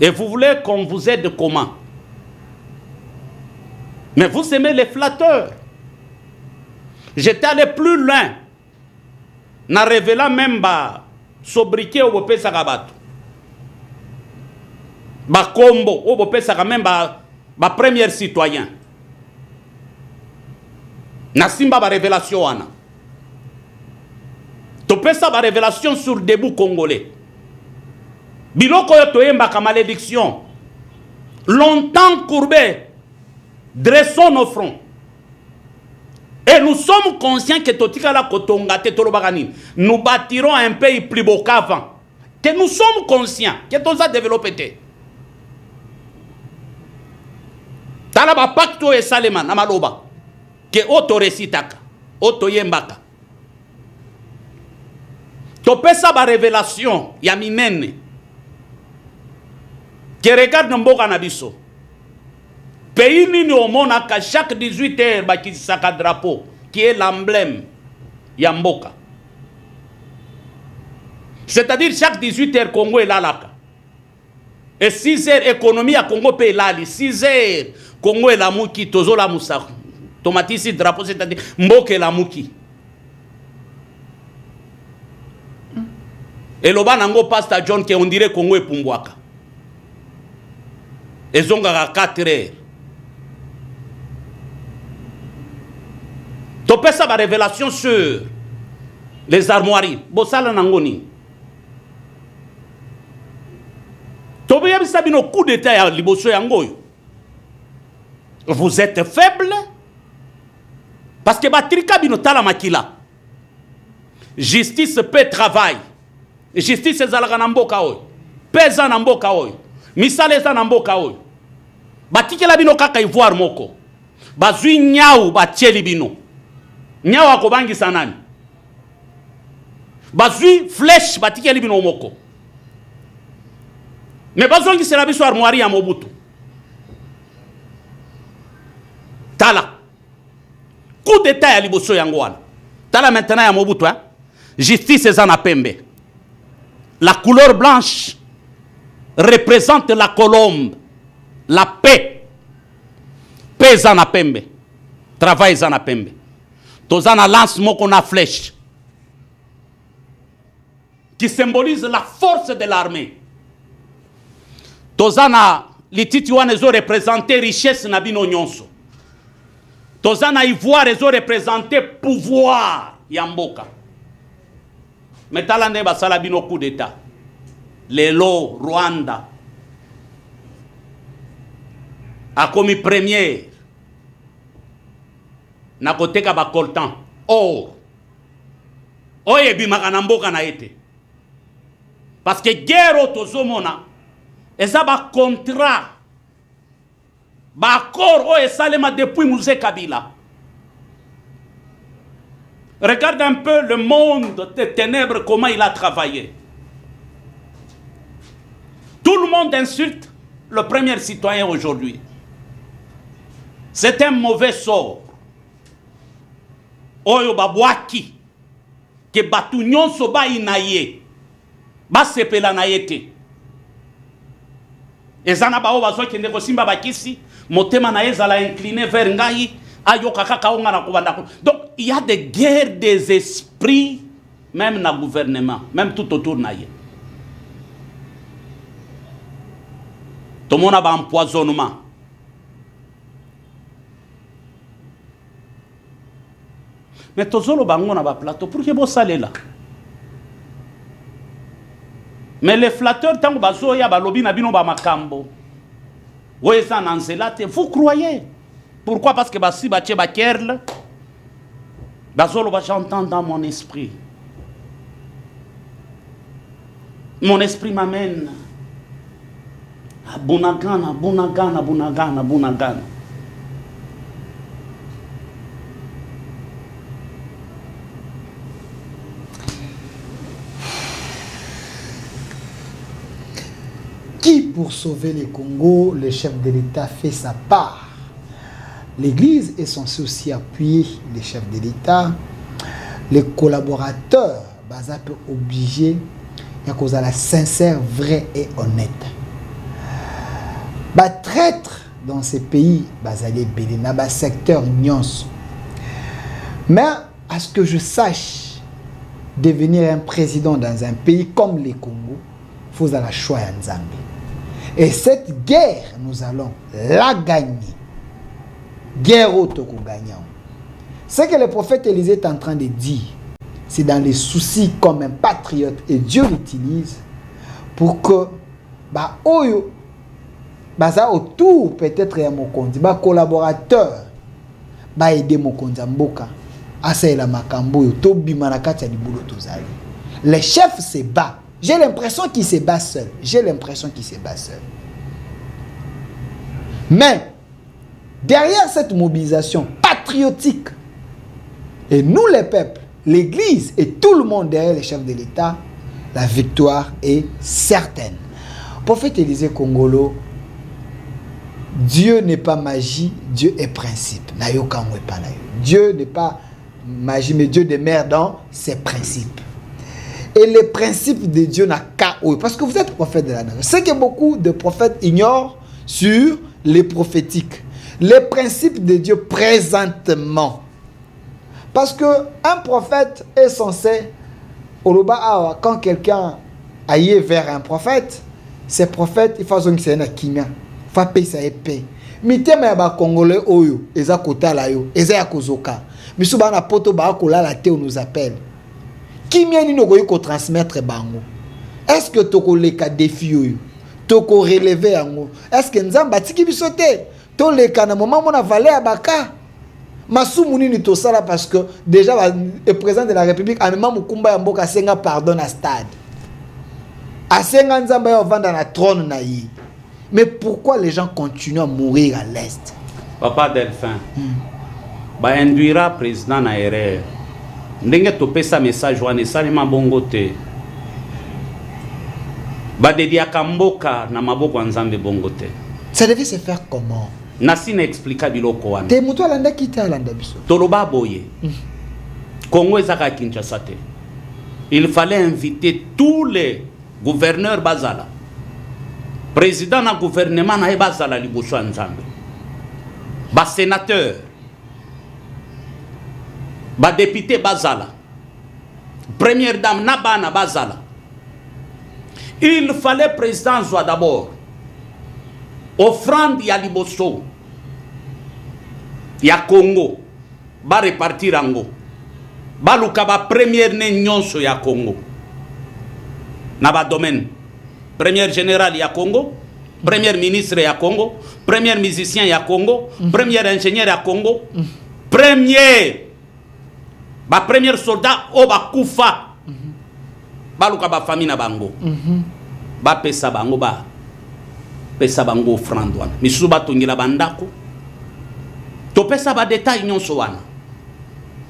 Et vous voulez qu'on vous aide comment? Mais vous aimez les flatteurs. J'étais allé plus loin. Na révélant même ba sobriquet au bopé sagabato. Ba combo au bopé saga même ba premier citoyen. Na simba ba révélation ana. Topé ça ba révélation sur debout congolais. Biloko yo toyemba ka malédiction. Longtemps courbé. Dressons nos fronts. Et nous sommes conscients que nous bâtirons un pays plus beau qu'avant. Que nous sommes conscients que tout ça développé. Talaba pacto et Saleman, Amaloba, que autorécitaka, autoyembaka. Topé ça ba révélation, yaminene. Que regarde Mboka Nabiso. Pays nini au monde à chaque 18 heures baki saka drapeau qui est l'emblème Yamboka. C'est-à-dire chaque 18 heures Congo est là. Et 6 heures économie à Congo paye là. 6 heures Congo est la mouki tozo la moussa. Tomatisi drapeau c'est-à-dire Mboka la mouki. Et loba nango pasta John qui on dirait Congo est Pumbwaka. Et zonga à 4 heures. Tu peux ça, ma révélation sur les armoiries. Bossala Nangoni. Tu peux y savoir nos coups d'état à Liboso Yangoy. Vous êtes faible parce que Batrika Binotala Makila. Justice peut travailler. Justice est Zalaganamboka. Pesa Namboka. Misale Zanamboka. Batikela bino kaka ivoire moko. Bazui nyau batieli bino. Nyau akobangi sanani. Bazui flèche batikeli bino moko. Mais bazongi sera biso armoire ya Mobutu. Tala. Coup d'état ya liboso yangwana. Tala maintenant ya Mobutu hein. Justice ezana pembe. La couleur blanche représente la colombe. La paix. Paix zana pembe. Travail zana pembe. Tozana lance moko na flèche. Qui symbolise la force de l'armée. Tozana lititi wana ezo représenter richesse na bino nyonso. Tozana ivoire ezo représenter pouvoir ya mboka. Metala nde basala bino coup d'état. Lelo Rwanda a commis première na koteka ba coltan or oye bimaka na mboka na ete parce que guerre tozomona eza ba contrat ba accord oye salema depuis Mouzé Kabila. Regarde un peu le monde des ténèbres, comment il a travaillé. Tout le monde insulte le premier citoyen aujourd'hui. C'est un mauvais sort. Oyo babwaki ke batu nyonso ba inaye ba sepela na yete. Ezana ba o bazo kende ko simba bakisi motema na ezala incliné vers ngai ayoka kaka onga na kubanda. Donc il y a des guerres des esprits même dans le gouvernement, même tout autour na ye. Tout le monde a un empoisonnement. Mais tozolo bango na ba plateau pour que bo salé là. Mais les flatteurs tant bazo ya ba lobi na bino ba makambo. Ouais ça nanzelate, vous croyez? Pourquoi? Parce que basi ba tche ba kerle. Bazolo ba j'entends dans mon esprit. Mon esprit m'amène à Bunagana, Bunagana, Bunagana, Bunagana. Qui, pour sauver le Congo, le chef de l'État fait sa part. L'Église est censée aussi appuyer les chefs de l'État. Les collaborateurs, baza peu obligés, il y a cause à la sincère, vrai et honnête. Bah traître dans ces pays, baza les belé, na ba secteur nyons. Mais à ce que je sache, devenir un président dans un pays comme le Congo, il faut la choix en Zambie. Et cette guerre, nous allons la gagner. Guerre autour gagnant. Ce que le prophète Élisée est en train de dire, c'est dans les soucis comme un patriote, et Dieu l'utilise pour que, bah, oyo, bah, ça autour peut-être un mokondi, bah, collaborateur, bah, aider mokondi mboka, asa la makambo, to bimanakati ya libulo tozali. Les chefs se battent. J'ai l'impression qu'il se bat seul. J'ai l'impression qu'il se bat seul. Mais, derrière cette mobilisation patriotique, et nous les peuples, l'Église et tout le monde derrière les chefs de l'État, la victoire est certaine. Prophète Élisée Kongolo, Dieu n'est pas magie, Dieu est principe. Dieu n'est pas magie, mais Dieu demeure dans ses principes. Et les principes de Dieu n'a qu'à eux. Parce que vous êtes prophète de la nation. C'est que beaucoup de prophètes ignorent sur les prophétiques. Les principes de Dieu présentement. Parce qu'un prophète est censé, quand quelqu'un aille vers un prophète, ces prophètes, il faut que c'est un kimia. Il faut payer sa épée. Mais il y a des Congolais, ils ont kota la yo, ils ont kozoka. Misuba na poto ba ko la te on nous appelle. Qui mien ni no ko transmettre bango. Est-ce que toko leka défi yo? Toko relever yango? Est-ce que nzamba tiki bisote? To leka na moment mona valé abaka? Masumu nini to sala parce que déjà le président de la République a même mukumba ya mboka senga pardon à stade. Asenga nzamba ya vanda na trône na yi. Mais pourquoi les gens continuent à mourir à l'est? Papa Delphin, ba induira président na erreur. Ndenge topesa message wana salima bongo te. Ba dedia kamboka na maboko nzambe bongo te. Ça devait se faire comment? Nasi na explica biloko wana. Te muto alanda kita alanda biso. Toloba boye. Congo ezaka Kinshasa te. Il fallait inviter tous les gouverneurs bazala. Président na gouvernement na bazala liboso nzambe. Ba sénateur. Ba député bazala. Première dame Nabana bazala. Il fallait président soit d'abord offrande ya liboso ya Congo ba repartir ango ba luka ba première ne nyonso ya Congo na ba domaine premier général ya Congo, premier ministre ya Congo, premier musicien ya Congo, premier ingénieur ya Congo, premier soldat o ba kufa ba luka ba famille na bango ba pesa bango ba pesa bango offrande wana misusu batongela bandako to pesa ba détail nyonso wana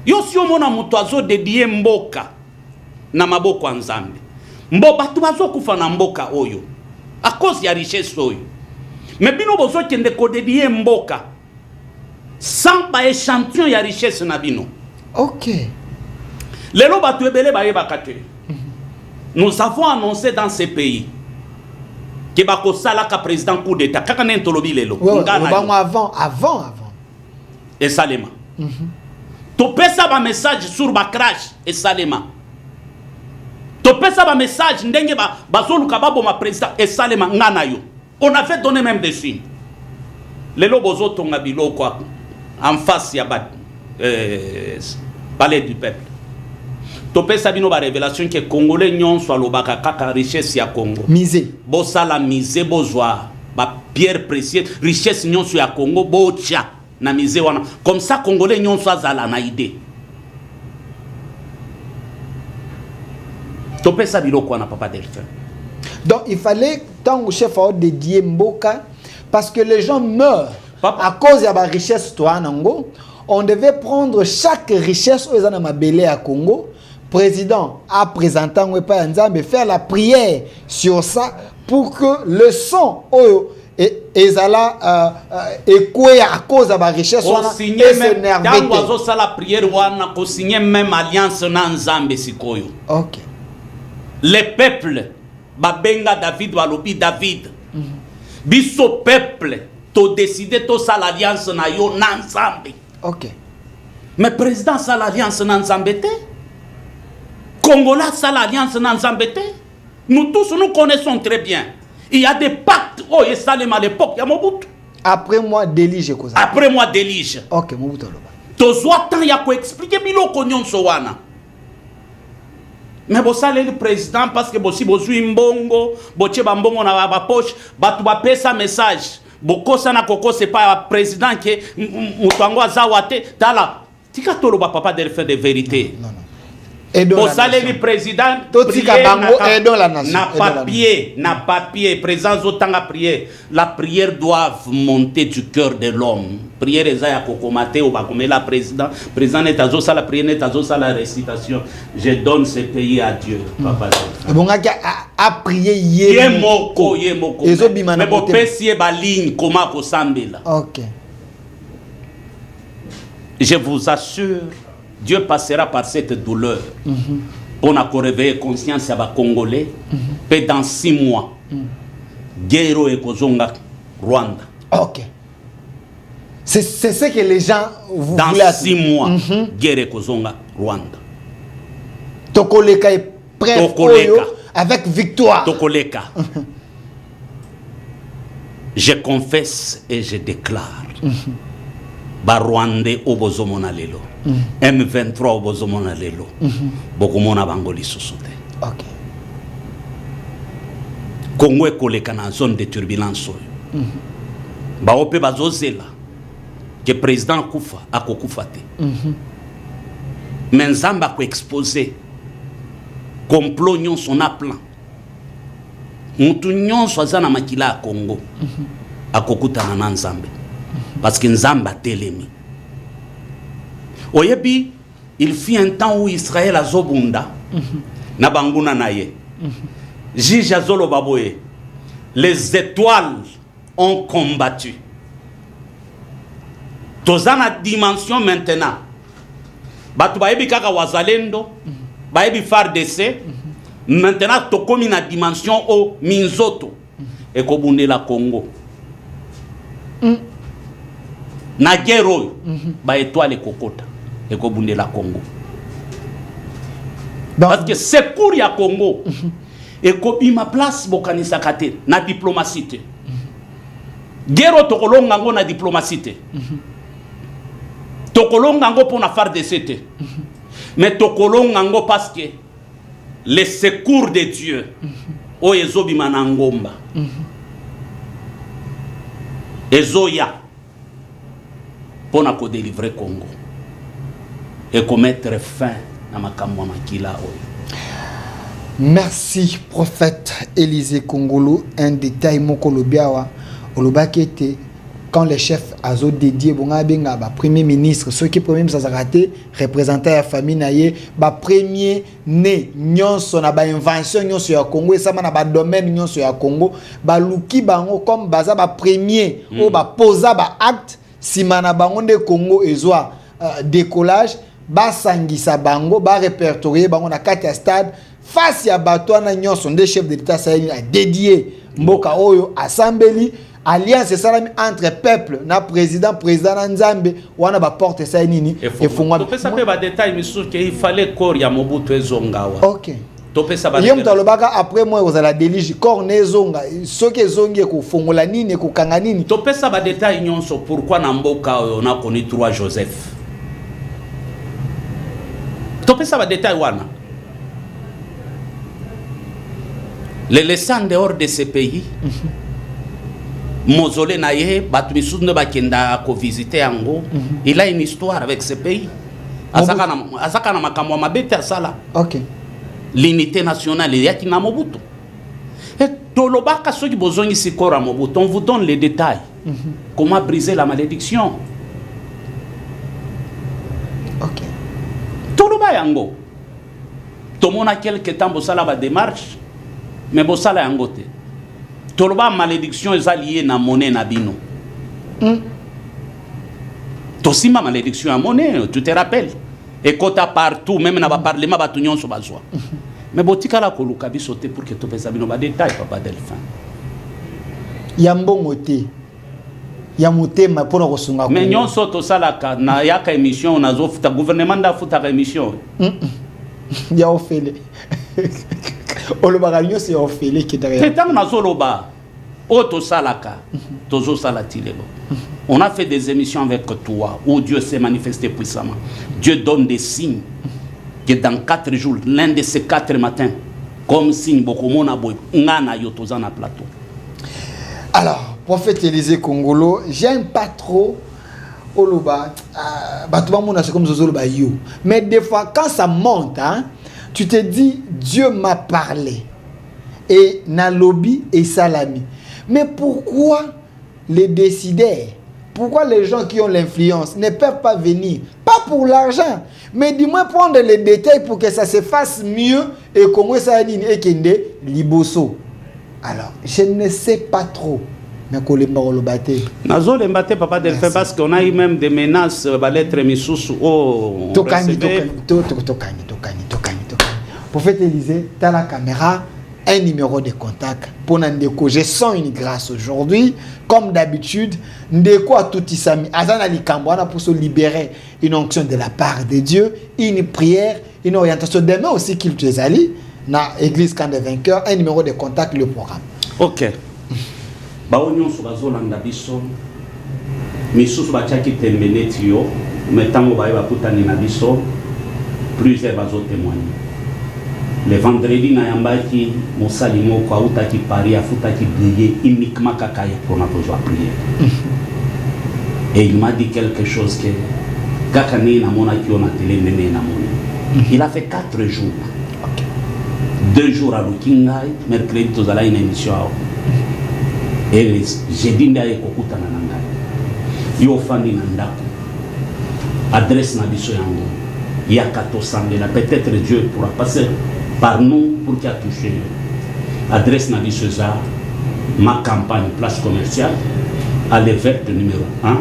yo si omona mutu azo dédier mboka na maboko ya nzambe mbo batu bazokufa na mboka oyo a cause ya richesse oyo mais bino bozokende ko dédier mboka sans ba échantillon ya richesse na bino. Ok. Lelo batu ebele bayebaka te. Nous avons annoncé dans ces pays que bako salaka président coup d'état kaka na ntolobi lelo avant et salema to pesa ba message sur ba crash et salema to pesa ba message ndenge bazoluka babo ma président et salema ngana yo on avait donné même des signes lelo bozo tonga biloko en face ya palais du peuple. Topé sabino ba révélation que congolais nyon soit lobaka kaka richesse ya Congo. Misé. Bosa la misé bozwa ba pierre précieuse richesse nyon soit ya Congo bocha na misé wana. Comme ça congolais nyon soit zala na idée. Topé sabino quoi na papa Delphin. Donc il fallait tant chef à dédier mboka parce que les gens meurent à cause de la richesse toi nango. On devait prendre chaque richesse aux anamabélé à Congo. Président a présenté mais faire la prière sur ça pour que le son écoué à cause de la richesse et s'énerver. La prière on signé même alliance na Nzambe sikoyo. OK. Les peuples babenga David walobi David. Biso peuple to décider to sala alliance na yo na Nzambe. OK. Mais président ça l'alliance dans Nzambete. Congolais ça l'alliance dans Nzambete. Nous tous nous connaissons très bien. Il y a des pactes oh et Salem à l'époque, il y a Mobutu. Après moi délige cause. Après moi délige. OK, Mobutu loba. Tozwa temps ya ko expliquer biloko nyonso wana. Mais bo salé le président parce que bo si bozui mbongo, bo tcheba mbongo na ba poche, batu ba pesa message. Bokosa na koko c'est pas président que mutango azawate tala tika tolo ba papa Delphin de vérité. Non. Et donc le président tika bango et dans la nation. Na papier présence autant à prier. La prière doit monter du cœur de l'homme. Prière ezaya kokomate ou ba la président n'est azo la prière n'est azo la récitation. Je donne ce pays à Dieu papa. Bonga a prier yemoko. Mais bo pesie ba ligne comment ko sambela. OK. Je vous assure, Dieu passera par cette douleur pour nous réveiller conscience à Congolais. Et dans 6 mois, guerre et Kozonga, Rwanda. OK. C'est ce que les gens voulaient. Dans 6 mois, guerre et Kozonga, Rwanda. Tokoleka est prêt avec victoire. Tokoleka. Je confesse et je déclare. ba Rwandais au bozomona lelo M23 au bozomona lelo bokomona bango lisusu te. OK. Congo ekoleka na zone de turbulence ba ope bazozela que président kufa akokufa te mais nzamba ko exposer complot nyonso na plan mutu nyonso aza na makila ya Congo akokutana na nzambe parce que nzamba telemi oyebi il fut un temps où Israël azobunda na banguna na ye Juge azolo baboye les étoiles ont combattu tozana dimension maintenant batu bayebi kaka wazalendo bayebi FARDC maintenant tokomi na dimension o minzoto ekobundela Congo na guerre ba étoile kokota ekobundela Congo parce que secours ya Congo ekobima place bokanisa kate na diplomatie te guerre tokolonga ngo na diplomatie te tokolonga ngo pour na FARDC te mais tokolonga ngo parce que les secours de Dieu o ezobima na ngomba ezoya pour na ko délivrer Congo et commettre fin na makambo makila oyo. Merci prophète Élisée Kongolo. Un détail mokolobiawa olobakete quand le chef azo dédié bonga benga ba premier ministre ceux qui premier ça raté représentant la famille naie ba premier né nyonso na ba invention nyonso ya Congo et ça na ba domaine nyonso ya Congo ba luki bango comme baza ba premier o ba posa ba acte simana bango de Congo ezwa décollage ba sangisa bango ba répertorier bango na kati ya stade face à Batouana Nyonson, des chefs d'État a dédié Mboka Oyo Assembly, alliance salami entre peuple, na président Nzambe, wana ba porte ça nini et fungwa. Tu peux savoir ba détail monsieur qu'il fallait corps ya Mobutu ezongawa. OK. Tu peux savoir. Yom talobaka après moi vous allez délige corps nezonga, ce que zongi ko fungola nini ko kanga nini. Tu peux savoir détail nyonso pourquoi na Mboka Oyo on a connu 3 Joseph. Tu peux savoir détail wana. Les laisser en dehors de ce pays, Mausolée Naye, Batumisou ne bakenda ko visiter Ango, il a une histoire avec ce pays. Asakana makamwa mabete asala. OK. L'unité nationale, il y a qui na Mobutu. Et tolobaka soki bozongi sikora Mobutu, on vous donne les détails. Comment briser la malédiction. OK. Toloba yango. Tomona quelque temps bosala ba démarche. Mais bosala yango te toloba malédiction est liée na monnaie na bino tosima malédiction à monnaie tu te rappelles et kota partout même na ba parlement ba tunyon so bazwa mais botika la koluka biso te pour que to pesa bino ba détail papa Delphin ya mbongo te ya motema pour kosunga mais nyonso to salaka na yaka émission na zo futa gouvernement da futa émission ya ofele Olobaranyo c'est ofele qui derrière. Tant na zoloba auto salaka tozo salatilebo. On a fait des émissions avec toi où Dieu s'est manifesté puissamment. Dieu donne des signes que dans 4 jours, l'un de ces 4 matins, comme signe bokomona boy ngana yotoza na plateau. Alors, prophète Élisée Kongolo, j'aime pas trop Oloba batuma mona c'est comme zoloba yo. Mais des fois quand ça monte hein, tu te dis, Dieu m'a parlé. Et Nalobi et Salami. Mais pourquoi les décideurs, pourquoi les gens qui ont l'influence ne peuvent pas venir? Pas pour l'argent, mais dis-moi prendre les détails pour que ça se fasse mieux et comment ça et kende liboso. Alors, je ne sais pas trop. Mais qu'on les morts le batté. Nazo le batté papa Delphin parce qu'on a eu même des menaces ba lettre misusu oh tokani. Prophète Élisée, tu as la caméra, un numéro de contact pour Ndeko. Je sens une grâce aujourd'hui, comme d'habitude. Ndeko a tout isami. Azana Likambwana pour se libérer une onction de la part de Dieu, une prière, une orientation. Demain aussi qu'il te ali, na Église Camp des Vainqueurs, un numéro de contact, le programme. OK. Baonyon sur la zone biso. misusu batiaki tembele tio mais ntango baye bakutani na biso plusieurs bazotémoigne. Le vendredi nayambaki mosali moko autaki Paris afutaki billet uniquement kaka ye mpona kozwa prière. Et il m'a dit quelque chose que kaka ndenge namonaki yo na télé ndenge namoni. Il a fait 4 jours. 2 jours aluki ngai, mercredi tozala une émission awa. Et jeudi nde aye kokutana na ngai. Yo ofandi na ndako. Adresse na biso yango. Yaka tosambela. Peut-être Dieu pourra passer par nous pour qu'il a touché. Adresse na biso za ma campagne place commerciale à l'evêque numéro 1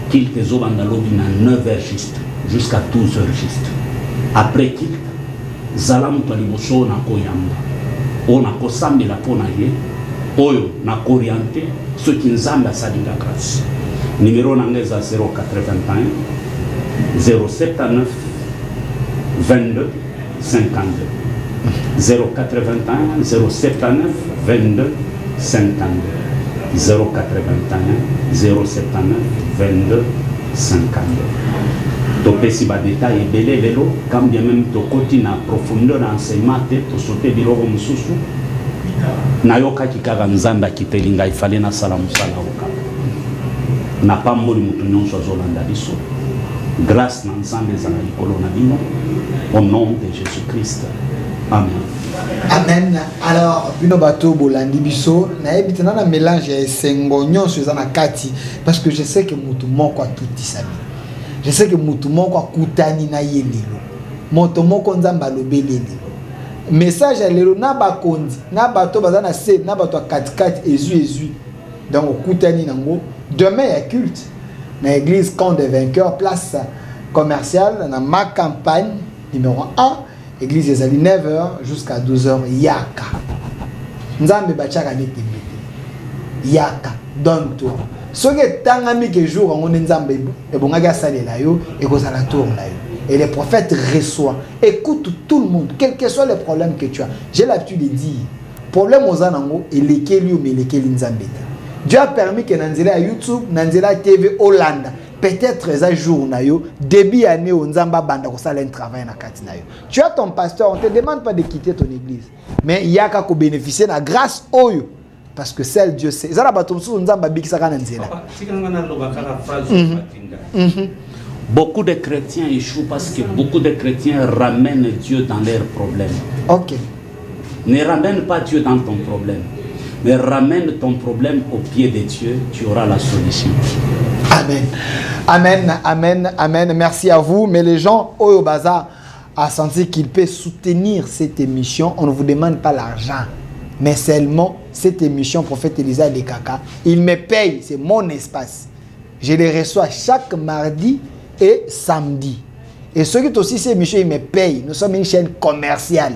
qu'il te zo bandalobi na 9h juste jusqu'à 12h juste. Après qu'il zala mutu aliboso na koyamba o na kosambela pona ye oyo na orienté ce qui nzambe asalinga grâce. Numéro nangeza 081 079 22 52 081 079 22 52 081 079 22 52. Topesi ba détail ebele lelo quand bien même tokoti na profondeur na enseignement te tosote biloko mosusu nayokaki kaka nzambe akitelinga ifale na sala mosala oka na pamboli mutu nyonso azolanda biso grâce na nzambe ezala likolo na bino au nom de Jésus-Christ. Amen. Amen. Alors, bino bato bolandi biso na ebitana na mélange ya esengo nyonso eza na kati parce que je sais que mutu moko atuti sami. Je sais que mutu moko akutani na ye lelo. Moto moko nzamba lobeli lelo. Message ya lelo na bakondi, na bato baza na se, na bato kati ezu. Donc okutani nango. Demain il y a culte. Na église Camp des Vainqueurs, place commerciale dans ma campagne numéro 1. Église ezali 9h jusqu'à 12h yaka. Nzambe bachaka netembe. Yaka, donne-toi. Soki tangami ke jour on nzambe ebongaki asalela yo ekozala tour na yo. Et les prophètes reçoivent. Écoute tout le monde, quel que soit le problème que tu as. J'ai l'habitude de dire, problème aux anango et lesquels mais lesquels nzambe. Dieu a permis que nanzela YouTube, nanzela TV Hollande. Peut-être un jour na yo début année on nzamba banda ko sala un travail na kati na yo. Tu as ton pasteur, on te demande pas de quitter ton église. Mais il y a qu'à bénéficier de la grâce oyo. Parce que seul Dieu sait. Beaucoup de chrétiens échouent parce que beaucoup de chrétiens ramènent Dieu dans leurs problèmes. Ok. Ne ramène pas Dieu dans ton problème, mais ramène ton problème au pied de Dieu, tu auras la solution. Amen. Amen, amen, amen. Merci à vous. Mais les gens, Oyo Baza a senti qu'il peut soutenir cette émission. On ne vous demande pas l'argent. Mais seulement cette émission, Prophète Elisa Lekaka, il me paye, c'est mon espace. Je les reçois chaque mardi et samedi. Et ceux qui sont aussi ces émissions, ils me payent. Nous sommes une chaîne commerciale.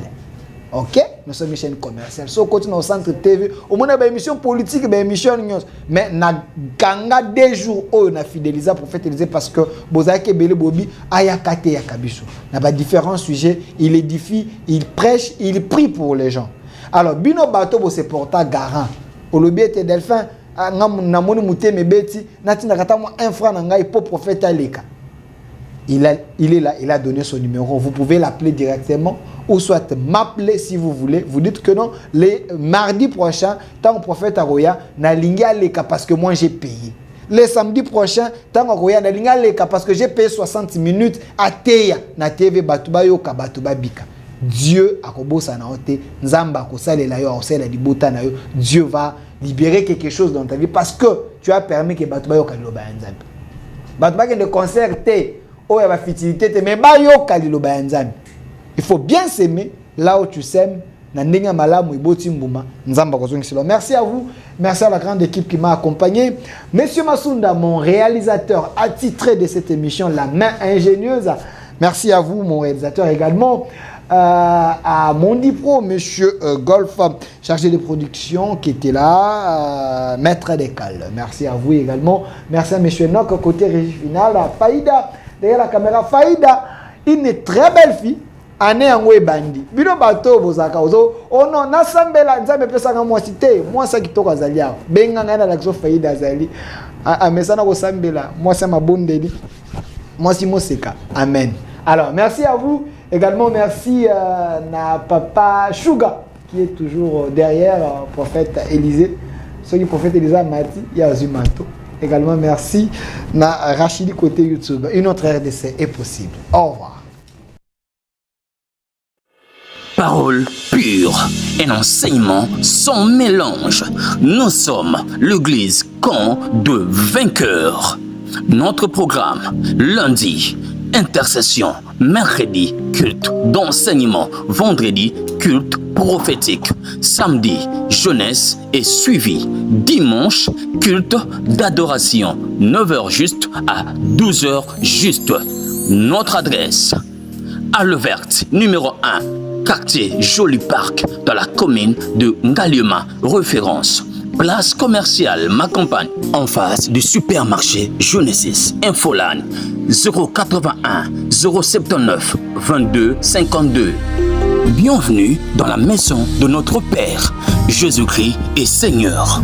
Ok? Nous sommes une chaîne commerciale. Si on continue au centre TV, au moins, il y a une émission politique, il y a une émission news. Mais na ganga des jours où on a fidélisé Prophète Elisa parce que Bozake Bele Bobi ayakate yakabiso. Il y a différents sujets. Il édifie, il prêche, il prie pour les gens. Alors, Bino Bato bo se porta garant. Au lobby était Delphin, namoni muteme beti, nati nakata mo un franc nanga pour prophète Aleka. Il est là, il a donné son numéro. Vous pouvez l'appeler directement ou soit m'appeler si vous voulez. Vous dites que non, les mardis prochains, tant prophète Aroya, na linga Aleka parce que moi j'ai payé. Le samedi prochain, tant Aroya, na linga Aleka parce que j'ai payé 60 minutes à Teya, na TV Batuba Yoka Batuba Bika. Dieu a kobosa na ote nzamba ko salela yo osela libota na yo. Dieu va libérer quelque chose dans ta vie parce que tu as permis que batuba yo kaliloba nzambe. Batuba ke de concerter o ya ba fitilité te mais ba yo kaliloba nzambe. Il faut bien s'aimer là où tu s'aimes na ndenge malamu iboti mbuma nzamba ko zongiselo. Merci à vous, merci à la grande équipe qui m'a accompagné. Monsieur Masunda, mon réalisateur attitré de cette émission, la main ingénieuse. Merci à vous, mon réalisateur également. À Mondi Pro, monsieur Golf, chargé de production qui était là, maître d'école. Merci à vous également. Merci à monsieur Nok, côté régie finale. Faïda, derrière la caméra, Faïda, une très belle fille. Année en bandi. Bino bateau, vos akaozo. Oh non, nasambela, nzambe pesa nga moi cité. Moi, ça qui toka zalia. Benga ngana l'action Faïda zali. amesana kosambela mwasi mabondeli mwasi moseka. Amen. Alors merci à vous également, merci na papa Sugar qui est toujours derrière prophète Élisée. Ce qui prophète Élisée Mati Yazumato. Également merci na Rachidi côté YouTube. Une autre RDC est possible. Au revoir. Parole pure, un enseignement sans mélange. Nous sommes l'église camp de vainqueurs. Notre programme, lundi, intercession, mercredi, culte d'enseignement, vendredi, culte prophétique, samedi, jeunesse et suivi, dimanche, culte d'adoration, 9h juste à 12h juste. Notre adresse, Halle Verte, numéro 1. Quartier Joli Parc, dans la commune de Ngaliema, référence. Place commerciale Ma Campagne, en face du supermarché Genesis. Infoline 081 079 22 52. Bienvenue dans la maison de notre Père. Jésus-Christ est Seigneur.